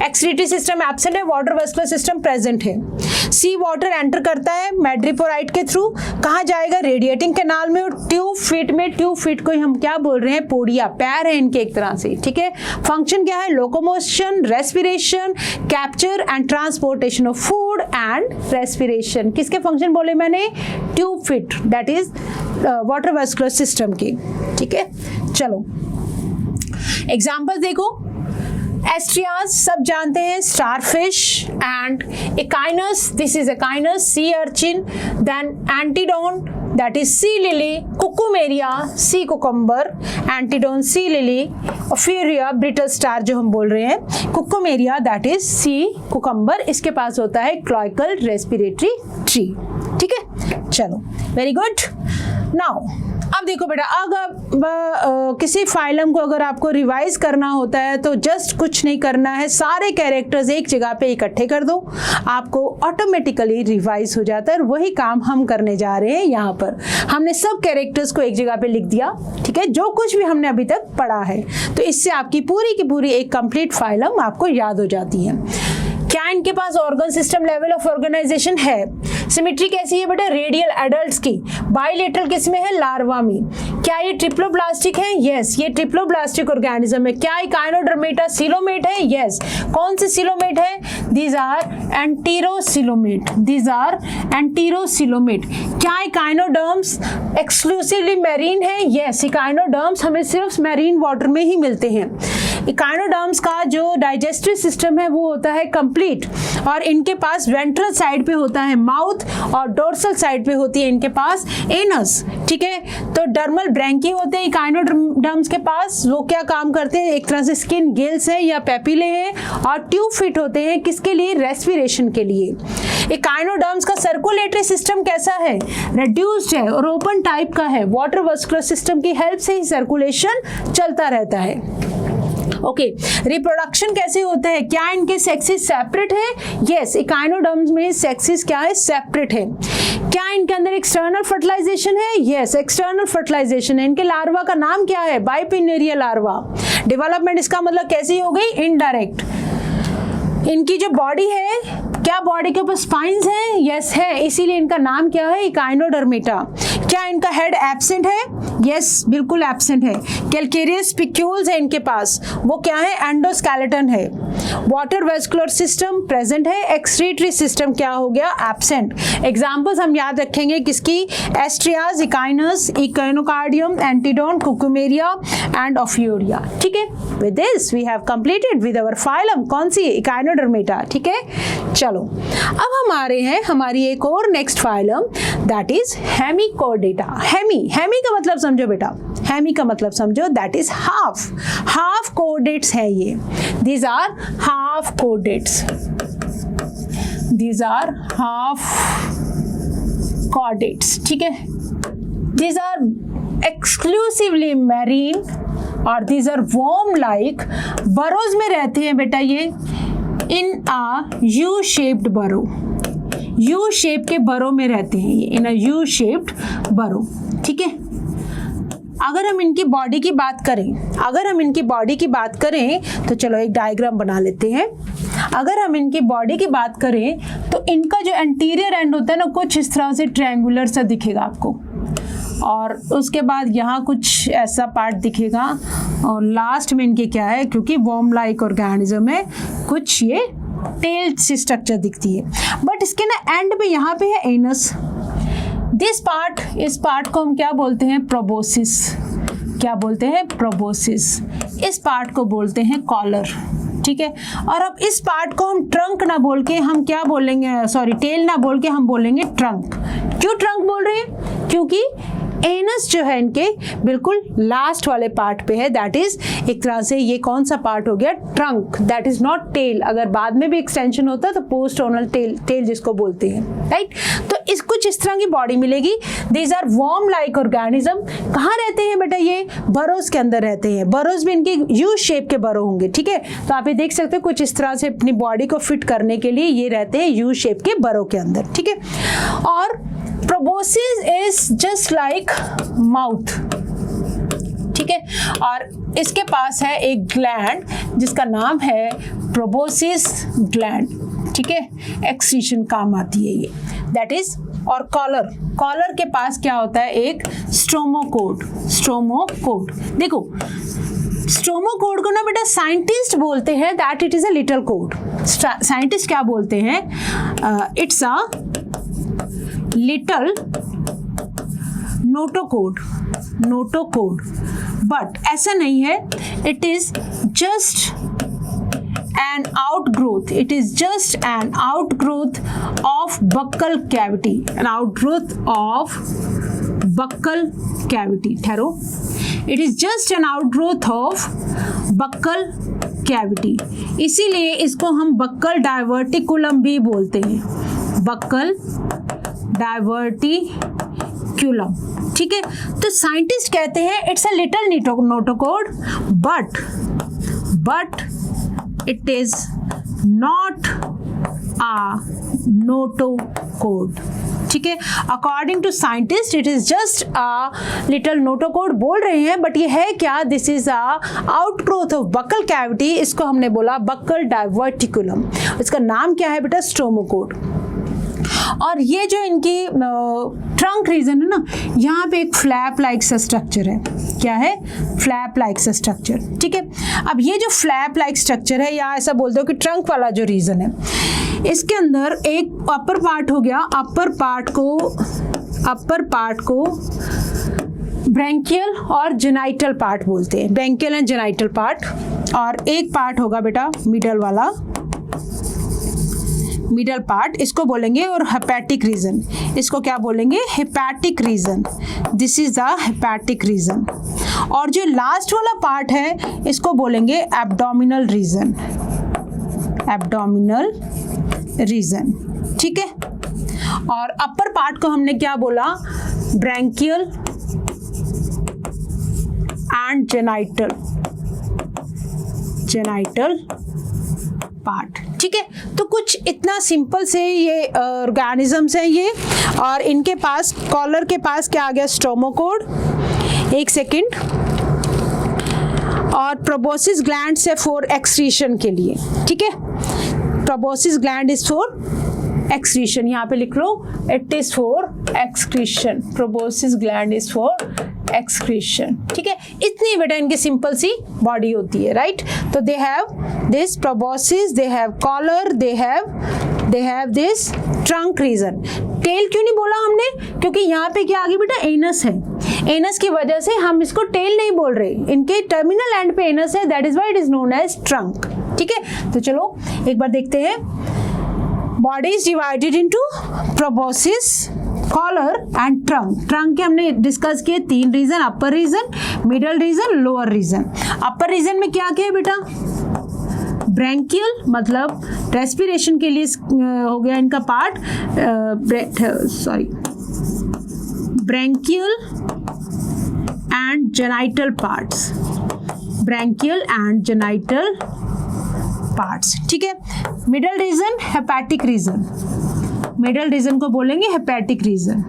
एक्सक्रीटरी सिस्टम एब्सेंट है, वाटर वास्कुलर सिस्टम प्रेजेंट है। सी वाटर एंटर करता है मैड्रिपोराइट के थ्रू, कहाँ जाएगा, रेडिएटिंग कैनाल में और ट्यूब फीट में। ट्यूब फीट को हम क्या बोल रहे हैं, पोडिया, पैर है इनके एक तरह से, ठीक है। फंक्शन क्या है, locomotion, respiration, capture and transportation of food and respiration. किसके फंक्शन बोले मैंने, tube feet, that is water vascular system की, ठीक है। चलो एग्जाम्पल देखो, एस्ट्रियास सब जानते हैं, starfish and Echinus, this is Echinus, sea urchin, then Antedon that is sea lily, Cucumaria sea cucumber, Antedon sea lily, Ophiura brittle star जो हम बोल रहे हैं, Cucumaria that is sea cucumber. इसके पास होता है क्लोइकल रेस्पिरेटरी ट्री, ठीक है। चलो वेरी गुड। नाउ अब देखो बेटा, अगर किसी फाइलम को अगर आपको रिवाइज करना होता है तो जस्ट कुछ नहीं करना है, सारे कैरेक्टर्स एक जगह पे इकट्ठे कर दो, आपको ऑटोमेटिकली रिवाइज हो जाता है। वही काम हम करने जा रहे हैं। यहाँ पर हमने सब कैरेक्टर्स को एक जगह पे लिख दिया, ठीक है, जो कुछ भी हमने अभी तक पढ़ा है। तो इससे आपकी पूरी की पूरी एक कंप्लीट फाइलम आपको याद हो जाती है। क्या इनके पास organ system level of organisation है। सिमेट्री कैसी है बेटा, रेडियल एडल्ट्स की, बाइलेटरल किस में है, लार्वा में। क्या ये ट्रिप्लोब्लास्टिक है, यस ये ट्रिप्लोब्लास्टिक ऑर्गेनिज्म है। क्या इकाइनोडर्मेटा सिलोमेट है, यस। कौन से सिलोमेट है, दीज आर एंटीरोसिलोमेट, दीज आर एंटीरोसिलोमेट। क्या इकाइनोडर्म्स एक्सक्लूसिवली मैरीन है, यस इकाइनोडर्म्स हमें सिर्फ मैरीन वाटर में ही मिलते हैं। इकाइनोडर्म्स का जो डाइजेस्टिव सिस्टम है वो होता है कंप्लीट, और इनके पास वेंट्रल साइड पे होता है माउथ, और डोर्सल साइड पे होती है इनके पास एनस, ठीक है। तो डर्मल ब्रैंकी होते हैं इकाइनोडर्म्स के पास, वो क्या काम करते हैं, एक तरह से स्किन गिल्स है या पेपिले हैं, और ट्यूब फिट होते हैं किसके लिए, रेस्पिरेशन के लिए। इकाइनोडर्म्स का सर्कुलेटरी सिस्टम कैसा है, रिड्यूस्ड है और ओपन टाइप का है। वाटर वास्कुलर सिस्टम की हेल्प से ही सर्कुलेशन चलता रहता है। ओके, रिप्रोडक्शन कैसे होता है? क्या इनके सेक्सेस सेपरेट है? यस, इकाइनोडर्म्स में सेक्सेस क्या है? सेपरेट है। क्या इनके अंदर एक्सटर्नल फर्टिलाइजेशन है? यस, एक्सटर्नल फर्टिलाइजेशन है। इनके लार्वा का नाम क्या है? Bipinnaria larva. डेवलपमेंट इसका मतलब कैसी हो गई? इनडायरेक्ट। इनकी जो बॉडी है, क्या बॉडी के ऊपर स्पाइन्स हैं? यस है, इसीलिए इनका नाम क्या है? इकाइनोडर्मेटा। क्या इनका हेड एब्सेंट है? यस, बिल्कुल एब्सेंट है। कैल्केरियस स्पिक्यूल्स है इनके पास, वो क्या है? एंडोस्केलेटन है। वाटर वेस्कुलर सिस्टम प्रेजेंट है। एक्सक्रीटरी सिस्टम क्या हो गया? एब्सेंट। एग्जांपल्स हम याद रखेंगे किसकी? Asterias, Echinus, Echinocardium, Antedon, Cucumaria and Ophiura. ठीक है, with this we have completed with our phylum. कौन सी? इकाइनोडर्मेटा। ठीक है, चलो अब हम आ रहे हैं हमारी एक और next phylum, that is Hemichordata. Hemi का मतलब समझो बेटा, हेमी का मतलब समझो, दैट इज हाफ कोडेट्स है ये। These are half chordates, these are half chordates. ठीक है, दीज आर एक्सक्लूसिवली मैरीन और these are worm like. Burrows में रहते हैं बेटा ये, in a U shaped burrow. U shape के बरो में रहते हैं ये, इन अ यू शेप्ड बरो। ठीक है, अगर हम इनकी बॉडी की बात करें, तो चलो एक डायग्राम बना लेते हैं। अगर हम इनकी बॉडी की बात करें तो इनका जो एंटीरियर एंड होता है ना, कुछ इस तरह से ट्रायंगुलर सा दिखेगा आपको, और उसके बाद यहाँ कुछ ऐसा पार्ट दिखेगा, और लास्ट में इनके क्या है, क्योंकि वॉर्म लाइक ऑर्गेनिज्म है, कुछ ये टेल सी स्ट्रक्चर दिखती है। बट इसके ना एंड पे यहाँ पे है एनस। इस पार्ट को हम क्या बोलते हैं? प्रोबोसिस। क्या बोलते हैं? प्रोबोसिस। इस पार्ट को बोलते हैं कॉलर। ठीक है, और अब इस पार्ट को हम ट्रंक ना बोल के हम क्या बोलेंगे? सॉरी, टेल ना बोल के हम बोलेंगे ट्रंक। क्यों ट्रंक बोल रहे हैं? क्योंकि एनस जो है इनके बिल्कुल लास्ट वाले पार्ट पे है, दैट इज एक तरह से ये कौन सा पार्ट हो गया? Trunk. That is not tail. अगर बाद में भी एक्सटेंशन होता है तो पोस्टोनल टेल जिसको बोलते हैं, राइट? तो इस कुछ इस तरह की बॉडी मिलेगी। These are worm like organism. कहाँ रहते हैं बेटा? ये बरोज के अंदर रहते हैं। बरोज भी इनके यू शेप के बरो होंगे। ठीक है, तो आप ये देख सकते हो कुछ इस तरह से अपनी बॉडी को फिट करने के लिए ये रहते हैं यू शेप के बरो के अंदर। ठीक है, और proboscis is just like mouth. ठीक है, और इसके पास है एक ग्लैंड जिसका नाम है प्रोबोसिस ग्लैंड। ठीक है, एक्सक्रीशन काम आती है ये, दैट इज। और कॉलर के पास क्या होता है? एक स्ट्रोमोकोड। देखो, स्ट्रोमोकोड को ना बेटा साइंटिस्ट बोलते हैं that it is a little code. Scientist क्या बोलते हैं? It's a little notochord. But ऐसा नहीं है, it is just an outgrowth. It is just an outgrowth of buccal cavity. ठहरो, it is just an outgrowth of buccal cavity. इसीलिए इसको हम बक्कल डायवर्टिकुलम भी बोलते हैं। Buccal diverticulum. ठीक है, तो साइंटिस्ट कहते हैं it's a little notochord, but it is not a notocode. ठीक है, according to scientist it is just a little notochord बोल रहे हैं, बट ये है क्या? This is an outgrowth of buccal cavity. इसको हमने बोला बक्कल डायवर्टिकुलम। इसका नाम क्या है बेटा? स्ट्रोमोकोड। और ये जो इनकी ट्रंक रीजन है ना, यहाँ पे एक फ्लैप लाइक सा स्ट्रक्चर है। क्या है? फ्लैप लाइक सा स्ट्रक्चर। ठीक है, अब ये जो फ्लैप लाइक स्ट्रक्चर है, या ऐसा बोलते हो कि ट्रंक वाला जो रीजन है, इसके अंदर एक अपर पार्ट हो गया। अपर पार्ट को ब्रैंकियल और जेनाइटल पार्ट बोलते हैं। Branchial and genital part. और एक पार्ट होगा बेटा मिडल वाला, मिडल पार्ट, इसको बोलेंगे और हेपेटिक रीजन। इसको क्या बोलेंगे? Hepatic region. This is the hepatic region. और जो लास्ट वाला पार्ट है इसको बोलेंगे एब्डोमिनल रीजन। Abdominal region. ठीक है, और अपर पार्ट को हमने क्या बोला? Branchial and genital. Genital part. ठीक है, तो कुछ इतना सिंपल से ये ऑर्गेनिजम्स हैं ये, और इनके पास कॉलर के पास क्या आ गया, स्टोमोकोड, एक सेकेंड, और प्रोबोसिस ग्लैंड है फॉर एक्सक्रीशन के लिए। ठीक है, proboscis gland is for excretion, यहाँ पे लिख लो it is for excretion, proboscis gland is for excretion. ठीक है, इतनी बेटा इनकी सिंपल सी बॉडी होती है, राइट। तो they have this proboscis, they have collar, they have this trunk region. Tail क्यों नहीं बोला हमने, क्योंकि यहाँ पे क्या आ गया बेटा, एनस है, एनस की वजह से हम इसको टेल नहीं बोल रहे, इनके टर्मिनल एंड पे एनस है, that is why it is known as trunk. ठीक है, तो चलो एक बार देखते हैं। Body is divided into proboscis, collar and trunk. Trunk के हमने डिस्कस किए 3 region, upper region, middle region, lower region. Upper region में क्या क्या है बेटा, ब्रैंकियल मतलब रेस्पिरेशन के लिए हो गया इनका part, branchial and genital parts, branchial and genital parts. ठीक है, middle region hepatic region, middle region को बोलेंगे हेपेटिक रीजन।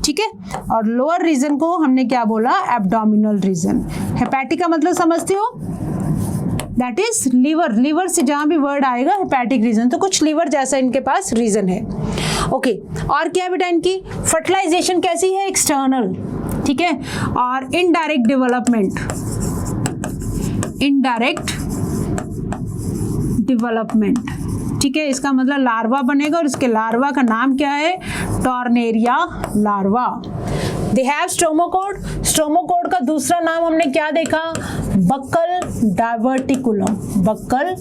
ठीक है, और लोअर रीजन को हमने क्या बोला, एब्डोमिनल रीजन। हेपेटिक का मतलब समझते हो, दैट इज लिवर, लिवर से जहां भी वर्ड आएगा हेपेटिक रीजन, तो कुछ लिवर जैसा इनके पास रीजन है। ओके, और क्या बेटा इनकी फर्टिलाइजेशन कैसी है, एक्सटर्नल। ठीक है, और इनडायरेक्ट डेवलपमेंट, इनडायरेक्ट डेवलपमेंट। ठीक है, इसका मतलब लार्वा बनेगा, और इसके लार्वा का नाम क्या है, टॉर्नेरिया लार्वा। दे हैव स्टोमोकोड, स्टोमोकोड का दूसरा नाम हमने क्या देखा, बक्कल डाइवर्टिकुलम, बक्कल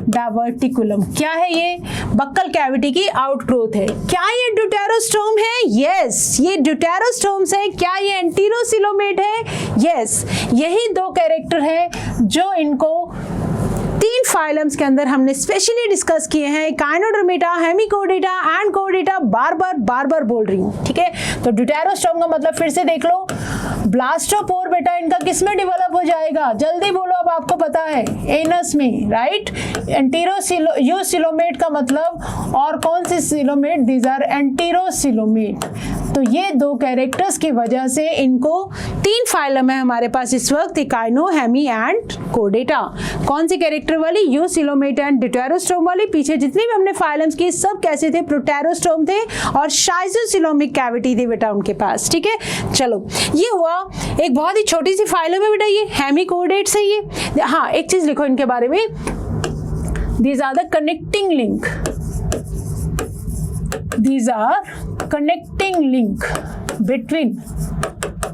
डाइवर्टिकुलम। क्या है ये, बक्कल कैविटी की आउटग्रोथ है। क्या ये ड्यूटेरोस्टोम है, यस ये ड्यूटेरोस्टोम्स है। क्या ये एंटीरोसिलोमेट है, यस। यही 2 कैरेक्टर है जो इनको 3 फाइलम्स के अंदर हमने स्पेशली डिस्कस किए हैं, काइनोडर्मेटा, हेमिकोडेटा एंड कोडेटा। बार बार बोल रही हूँ। ठीक है, तो ड्यूटेरोस्टोम का मतलब फिर से देख लो, ब्लास्टोपोर बेटा इनका किस में डेवलप हो जाएगा, जल्दी बोलो, अब आपको पता है, एनस में, राइट। एंटीरोसिलोमेट का मतलब, और कौन से सिलोमेट, दीज आर एंटीरोसिलोमेट। तो ये 2 कैरेक्टर्स की वजह से इनको 3 फाइलम है हमारे पास इस वक्त, काइनो, हेमी एंड कोडेटा। कौन सी कैरेक्टर वाली, यूसिलोमेट एंड ड्यूटेरोस्टोम वाली। पीछे जितने भी हमने फाइलम्स की सब कैसे थे, प्रोटेरोस्टोम थे, और शाइजोसिलोमिक कैविटी थी बेटा उनके पास। ठीक है, चलो ये हुआ एक बहुत ही छोटी सी फाइलम है बेटा, ये हेमिकोडेट्स है ये। हाँ, एक चीज लिखो इनके बारे में, these are the connecting link, these are connecting link between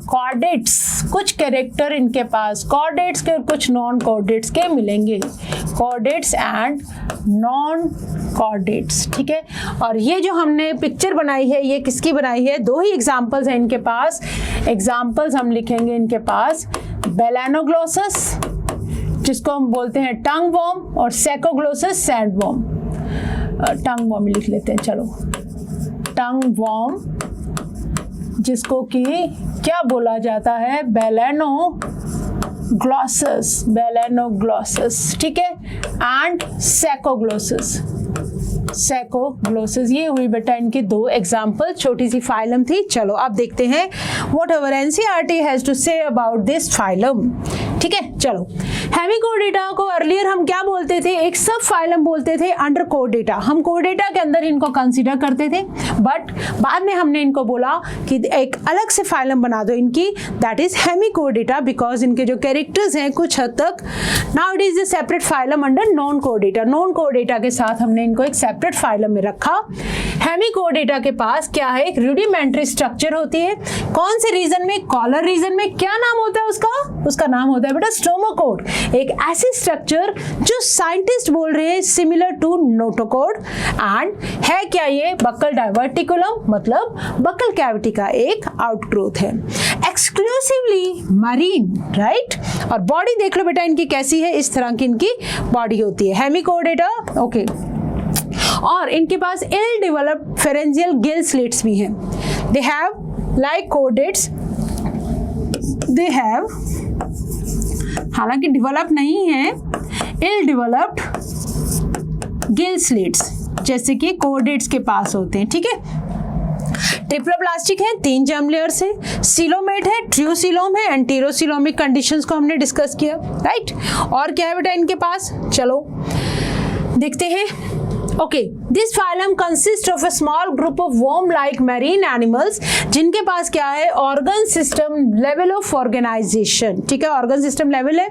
chordates. कुछ कैरेक्टर इनके पास कॉर्डेट्स के और कुछ नॉन कॉर्डेट्स के मिलेंगे, कॉर्डेट्स एंड नॉन कॉर्डेट्स। ठीक है, और ये जो हमने पिक्चर बनाई है ये किसकी बनाई है, 2 ही एग्जाम्पल्स हैं इनके पास। एग्जाम्पल्स हम लिखेंगे इनके पास, बेलानोग्लोसस जिसको हम बोलते हैं टंग वॉर्म, और सेकोग्लोसस सैंड वॉर्म। टंग वॉर्म लिख लेते हैं, चलो टंग वॉर्म जिसको कि क्या बोला जाता है, बेलानोग्लोसस, बेलानोग्लोसस। ठीक है, एंड सेकोग्लोसस, सेकोग्लोसस। ये हुई बेटा इनकी 2 एग्जाम्पल, छोटी सी फाइलम थी। चलो अब देखते हैं whatever NCERT has to say about this phylum. ठीक है, चलो हेमिकोडेटा को अर्लियर हम क्या बोलते थे, एक सब फाइलम बोलते थे अंडर कोडेटा। हम कोडेटा के अंदर इनको कंसीडर करते थे, बट बाद में हमने इनको बोला कि एक अलग से फाइलम बना दो इनकी, दैट इज हेमिकोडेटा, बिकॉज इनके जो कैरेक्टर्स हैं कुछ हद तक now it is a separate phylum under non कोडेटा। Non कोडेटा के साथ हमने इनको एक सेपरेट फाइलम में रखा। हेमिकोडेटा के पास क्या है, एक रूडिमेंट्री स्ट्रक्चर होती है। कौन से रीजन में, कॉलर रीजन में। क्या नाम होता है उसका, उसका नाम होता है बेटा स्टोमोकोड, एक ऐसी स्ट्रक्चर जो साइंटिस्ट बोल रहे हैं सिमिलर टू नोटोकोड। एंड है क्या ये, बक्कल डाइवर्टिकुलम, मतलब बक्कल कैविटी का एक आउटग्रोथ है, एक्सक्लूसिवली मरीन, राइट। और बॉडी देख लो बेटा इनकी कैसी है, इस तरह की इनकी बॉडी होती है, हेमिकोडेटा। ओके, और इनके पास ill developed pharyngeal gill slits भी हैं। They have like chordates, they have, हालांकि डेवलप नहीं है इल डेवलप्ड गिल स्लिट्स, जैसे कि कोडेट्स के पास होते हैं, ठीक है। ट्रिप्लोप्लास्टिक है, 3 जर्म लेयर्स है, सिलोमेट है, ट्रियोसिलोम है, एंटीरोसिलोमिक कंडीशंस को हमने डिस्कस किया, राइट। और क्या है बेटा इनके पास, चलो देखते हैं। Okay, this phylum consist of a small group of worm like marine animals, जिनके पास क्या है, organ system level of organisation, ठीक है, ऑर्गन सिस्टम लेवल है।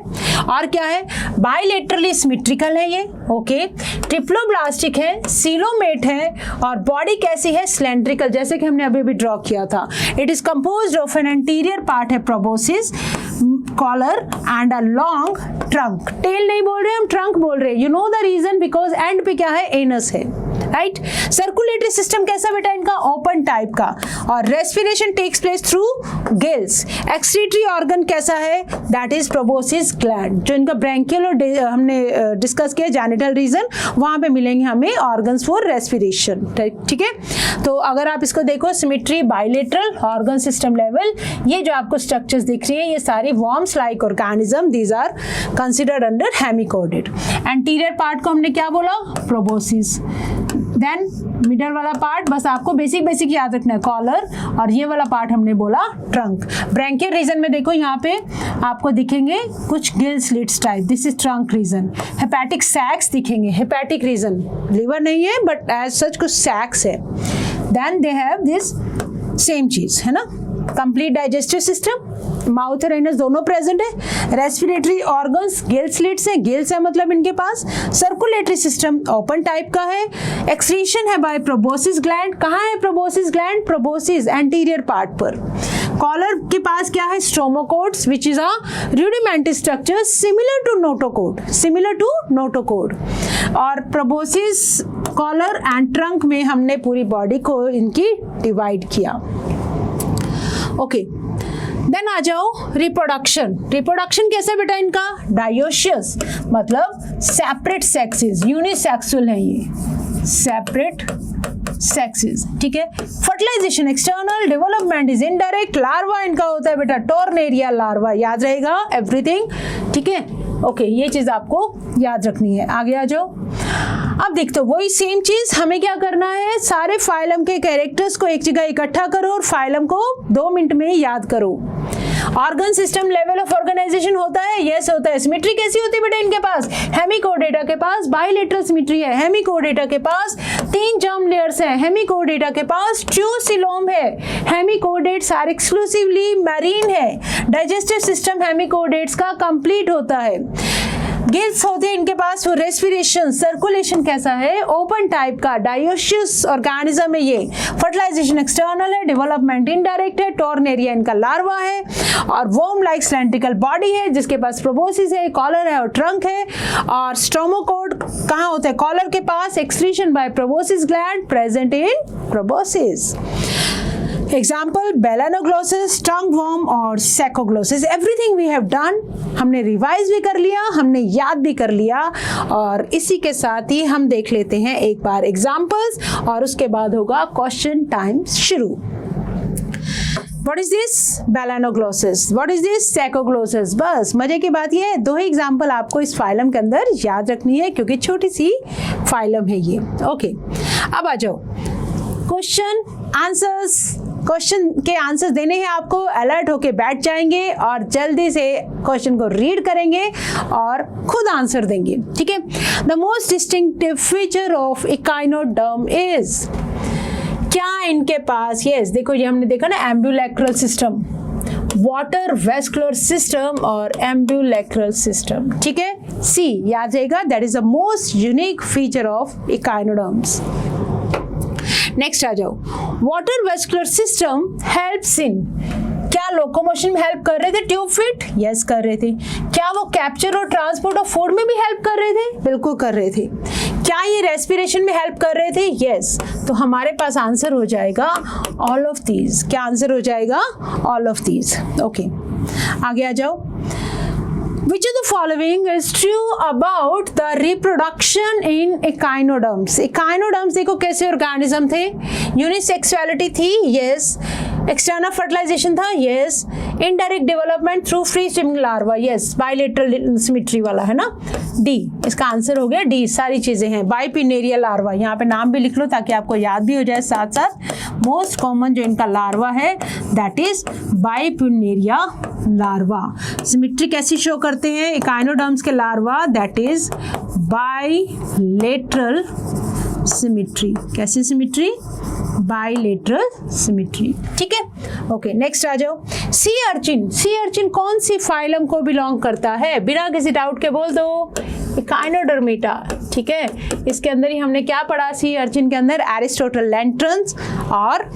और क्या है, बाइलेटरली सिमेट्रिकल है ये, ओके। ट्रिप्लोब्लास्टिक है, सिलोमेट है, और बॉडी कैसी है, सिलेंड्रिकल, जैसे कि हमने अभी भी ड्रॉ किया था। It is composed of an anterior part है proboscis, collar and a long trunk. Tail नहीं बोल रहे हम, ट्रंक बोल रहे हैं। You know the reason, because end पे क्या है, एनस है, राइट। सर्कुलेटरी सिस्टम कैसा बेटा इनका, ओपन टाइप का, और respiration takes place through gills. Excretory organ कैसा है, दैट इज प्रोबोसिस ग्लैंड। जो इनका ब्रैंकियल और हमने डिस्कस किया जेनिटल रीजन, वहां पे मिलेंगे हमें ऑर्गन्स फॉर रेस्पिरेशन, ठीक है। तो अगर आप इसको देखो, symmetry, bilateral, organ system level, ये जो आपको स्ट्रक्चर्स दिख रही है, ये सारी worms like organism, these are considered under hemichordate. Anterior part को हमने क्या बोला, प्रोबोसिस। देन मिडल वाला पार्ट बस आपको बेसिक याद रखना है, कॉलर, और ये वाला पार्ट हमने बोला ट्रंक। ब्रैंकियल रीजन में देखो यहाँ पे आपको दिखेंगे कुछ gill slits type, this is trunk region. Hepatic sacs दिखेंगे, हेपेटिक रीजन, लिवर नहीं है बट एज सच कुछ सैक्स है। Then they have this same चीज, है ना, कंप्लीट डाइजेस्टिव सिस्टम, माउथ और एनस दोनों प्रेजेंट है। रेस्पिरेटरी ऑर्गन्स, गिल स्लिट्स है, गिल्स है मतलब इनके पास। सर्कुलेटरी सिस्टम ओपन टाइप का है। एक्सक्रीशन है बाय प्रोबोसिस ग्लैंड। कहाँ है proboscis gland, proboscis anterior part पर। कॉलर के पास क्या है, stomochords, which is a rudimentary structure similar to notochord, similar to notochord. और प्रोबोसिस, कॉलर एंड ट्रंक में हमने पूरी बॉडी को इनकी डिवाइड किया, ओके। देन आ जाओ रिप्रोडक्शन। रिप्रोडक्शन कैसे बेटा इनका, डायोशियस, मतलब सेपरेट सेक्सेस, यूनिसेक्सुअल है ये, सेपरेट सेक्सेस, ठीक है। Fertilisation external, development is indirect. Larva इनका होता है बेटा टॉर्नेरिया लार्वा, याद रहेगा एवरीथिंग, ठीक है, ओके। ये चीज आपको याद रखनी है। आगे आ जाओ। अब देखते हो वही सेम चीज, हमें क्या करना है, सारे फाइलम के कैरेक्टर्स को एक जगह इकट्ठा करो और फाइलम को 2 मिनट में याद करो। Organ system level of organisation होता है, यस होता है। सिमेट्री कैसी होती है बेटा इनके पास, हेमिकोडेटा के पास बाइलेटरल सिमेट्री है, हेमिकोडेटा के पास 3 जर्म लेयर्स है, हेमिकोडेटा के पास ट्यूसिलोम है, हेमिकोडेट्स आर एक्सक्लूसिवली मैरीन है। डाइजेस्टिव सिस्टम हेमिकोडेट्स का कंप्लीट होता है। गिल्स होते हैं इनके पास, वो रेस्पिरेशन, सर्कुलेशन कैसा है, ओपन टाइप का, डायोशियस ऑर्गेनिज्म है ये। फर्टिलाइजेशन एक्सटर्नल है, डेवलपमेंट इनडायरेक्ट है। टॉर्नेरिया इनका लार्वा है, और वर्म लाइक सिलेंड्रिकल बॉडी है जिसके पास प्रोबोसिस है, कॉलर है और ट्रंक है। और स्ट्रोमोकोड कहाँ होता है, कॉलर के पास। Excretion by proboscis gland present in proboscis. Example Balanoglossus, tongue worm और Saccoglossus. Everything we have done, हमने रिवाइज भी कर लिया, हमने याद भी कर लिया, और इसी के साथ ही हम देख लेते हैं एक बार एग्जाम्पल्स, और उसके बाद होगा क्वेश्चन टाइम शुरू। What is this? Belanoglosis. What is this? Sacoglosis. बस मजे की बात ये है, 2 ही एग्जाम्पल आपको इस फाइलम के अंदर याद रखनी है क्योंकि छोटी सी फाइलम है ये, ओके। अब आ जाओ क्वेश्चन आंसर्स। क्वेश्चन के आंसर्स देने हैं आपको, अलर्ट होके बैठ जाएंगे और जल्दी से क्वेश्चन को रीड करेंगे और खुद आंसर देंगे, ठीक है। The most distinctive feature of echinoderm is, क्या इनके पास, यस देखो ये हमने देखा ना, ambulacral system, water vascular system और एम्ब्यूलैक्रल सिस्टम, ठीक है। सी याद रहेगा, that is the most unique feature of echinoderms. Next आ जाओ, water vascular system helps in, क्या लोकोमोशन में हेल्प कर रहे थे ट्यूब फिट, यस कर रहे थे। क्या वो कैप्चर और ट्रांसपोर्ट ऑफ फूड में भी हेल्प कर रहे थे, बिल्कुल कर रहे थे। क्या ये रेस्पिरेशन में हेल्प कर रहे थे, यस। तो हमारे पास आंसर हो जाएगा ऑल ऑफ दीज। क्या आंसर हो जाएगा, ऑल ऑफ दीज, ओके। आगे आ जाओ। Which of the following is true about the reproduction in echinoderms? Echinoderms देखो कैसे ऑर्गेनिज्म थे, यूनिसेक्सुअलिटी थी, यस। एक्सटर्नल फर्टिलाइजेशन था, yes. Indirect development through free swimming larva, yes. Bilateral symmetry वाला है ना, डी, इसका आंसर हो गया डी, सारी चीजें हैं। बाइपिनेरिया लार्वा, यहाँ पे नाम भी लिख लो ताकि आपको याद भी हो जाए साथ साथ। मोस्ट कॉमन जो इनका लार्वा है that is bipinnaria larva. Symmetry कैसी शो करते हैं इकाइनोडर्म्स के larva, that is bilateral symmetry. कैसी सिमेट्री? Bilateral symmetry. ठीक है, ओके नेक्स्ट आ जाओ। सी अर्चिन, सी अर्चिन कौन सी फाइलम को बिलोंग करता है? बिना किसी डाउट के बोल दो, इकाइनोडर्मेटा। ठीक है, इसके अंदर ही हमने क्या पढ़ा? सी अर्चिन के अंदर एरिस्टोटल लैंट्रन्स और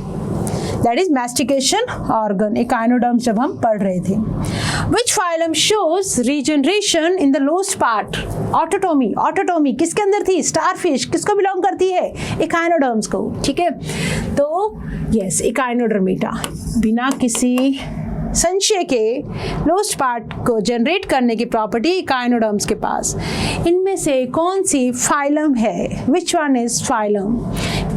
that is mastication organ, echinoderms जब हम पढ़ रहे थे। Which phylum shows regeneration in the lowest part? ऑटोटोमी, ऑटोटोमी किसके अंदर थी? स्टारफिश किसको बिलोंग करती है? इकाइनोडर्म्स को। ठीक है, तो यस इकाइनोडर्मेटा। बिना किसी संशय के लोस्ट पार्ट को जनरेट करने की प्रॉपर्टी इकाइनोडर्म्स के पास। इनमें से कौन सी फाइलम है? Which one is phylum?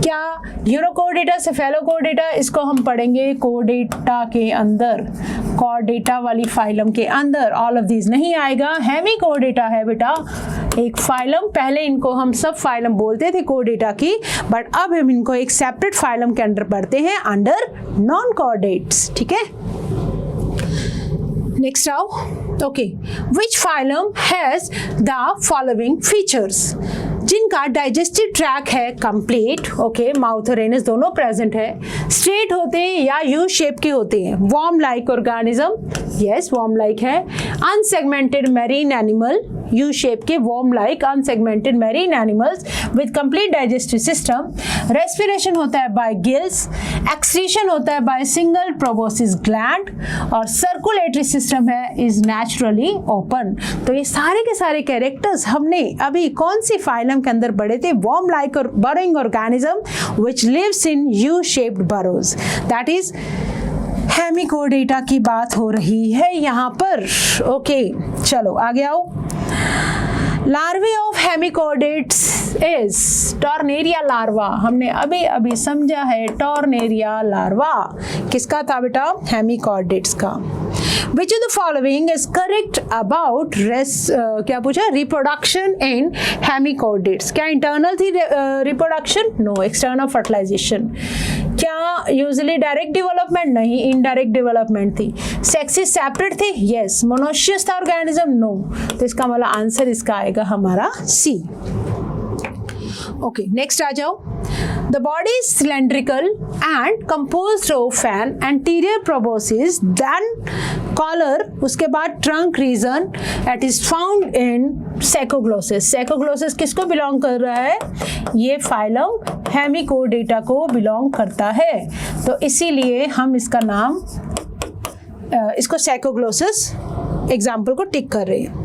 क्या यूरोकोर्डेटा, सेफेलोकोर्डेटा, इसको हम पढ़ेंगे कोर्डेटा के अंदर, कॉर्डेटा वाली फाइलम के अंदर। ऑल ऑफ दीज नहीं आएगा। हेमिकोर्डेटा है बेटा एक फाइलम, पहले इनको हम सब फाइलम बोलते थे कोर्डेटा की, बट अब हम इनको एक सेपरेट फाइलम के अंदर पढ़ते हैं अंडर नॉन कॉर्डेट्स। ठीक है, नेक्स्ट आओ। Okay, which phylum has the following features? जिनका डाइजेस्टिव ट्रैक है कंप्लीट, ओके, माउथ और एनस दोनों प्रेजेंट है, स्ट्रेट होते हैं या यू शेप के होते हैं, worm like organism, yes worm like है, unsegmented marine animal, U shape के worm like unsegmented marine animals with complete digestive system, respiration होता है बाय गिल्स, एक्सक्रीशन होता है बाय सिंगल प्रोबोसिस ग्लैंड, और सर्कुलेटरी सिस्टम है इज नेचुरली ओपन। तो ये सारे के सारे कैरेक्टर्स हमने अभी कौन सी फाइलम के अंदर पढ़े थे? वॉर्म लाइक और burrowing organism which lives in U shaped burrows, that is Hemichordata की बात हो रही है यहाँ पर। ओके, चलो आगे आओ। लार्वे ऑफ हेमिकोर्डेट्स इज टॉर्नेरिया लार्वा। हमने अभी अभी समझा है टॉर्नेरिया लार्वा किसका था बेटा? हेमिकोर्डेट्स का। Which of the following is correct about क्या पूछा? Reproduction in hemichordates. क्या internal थी reproduction? No, external fertilization. क्या यूजली डायरेक्ट डेवलपमेंट? नहीं, इनडायरेक्ट डेवलपमेंट थी। सेक्सेस सेपरेट थे? यस। मोनोशियस था ऑर्गेनिज्म? नो। तो इसका मतलब आंसर इसका आएगा हमारा सी। ओके, नेक्स्ट आ जाओ। The body is cylindrical and composed of an anterior proboscis, then collar, उसके बाद trunk region, that is found in Saccoglossus. Saccoglossus किसको बिलोंग कर रहा है? ये फाइलम हेमिकोर्डेटा को बिलोंग करता है, तो इसीलिए हम इसका नाम इसको Saccoglossus एग्जाम्पल को टिक कर रहे हैं।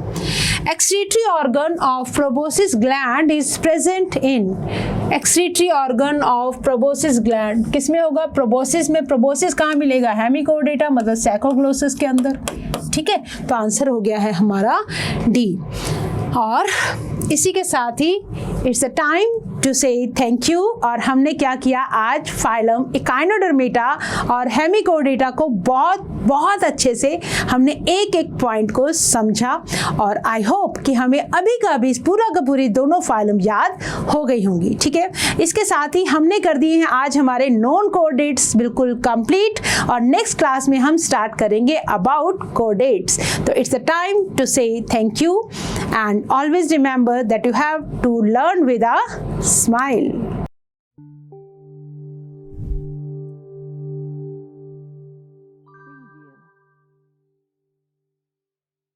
Excretory organ of proboscis gland is present in, excretory organ of proboscis gland किस में होगा? proboscis में। proboscis कहाँ मिलेगा? हेमिकोर्डेटा मतलब Saccoglossus के अंदर। ठीक है, तो आंसर हो गया है हमारा डी। और इसी के साथ ही इट्स अ टाइम टू से थैंक यू। और हमने क्या किया आज? फाइलम इकाइनोडर्मेटा और हेमिकोर्डेटा को बहुत बहुत अच्छे से हमने एक एक पॉइंट को समझा, और आई होप कि हमें अभी का अभी पूरा का पूरी दोनों फाइलम याद हो गई होंगी। ठीक है, इसके साथ ही हमने कर दिए हैं आज हमारे नॉन कोर्डेट्स बिल्कुल कंप्लीट, और नेक्स्ट क्लास में हम स्टार्ट करेंगे अबाउट कोर्डेट्स। तो इट्स द टाइम टू से thank you, and always remember that you have to learn with a smile.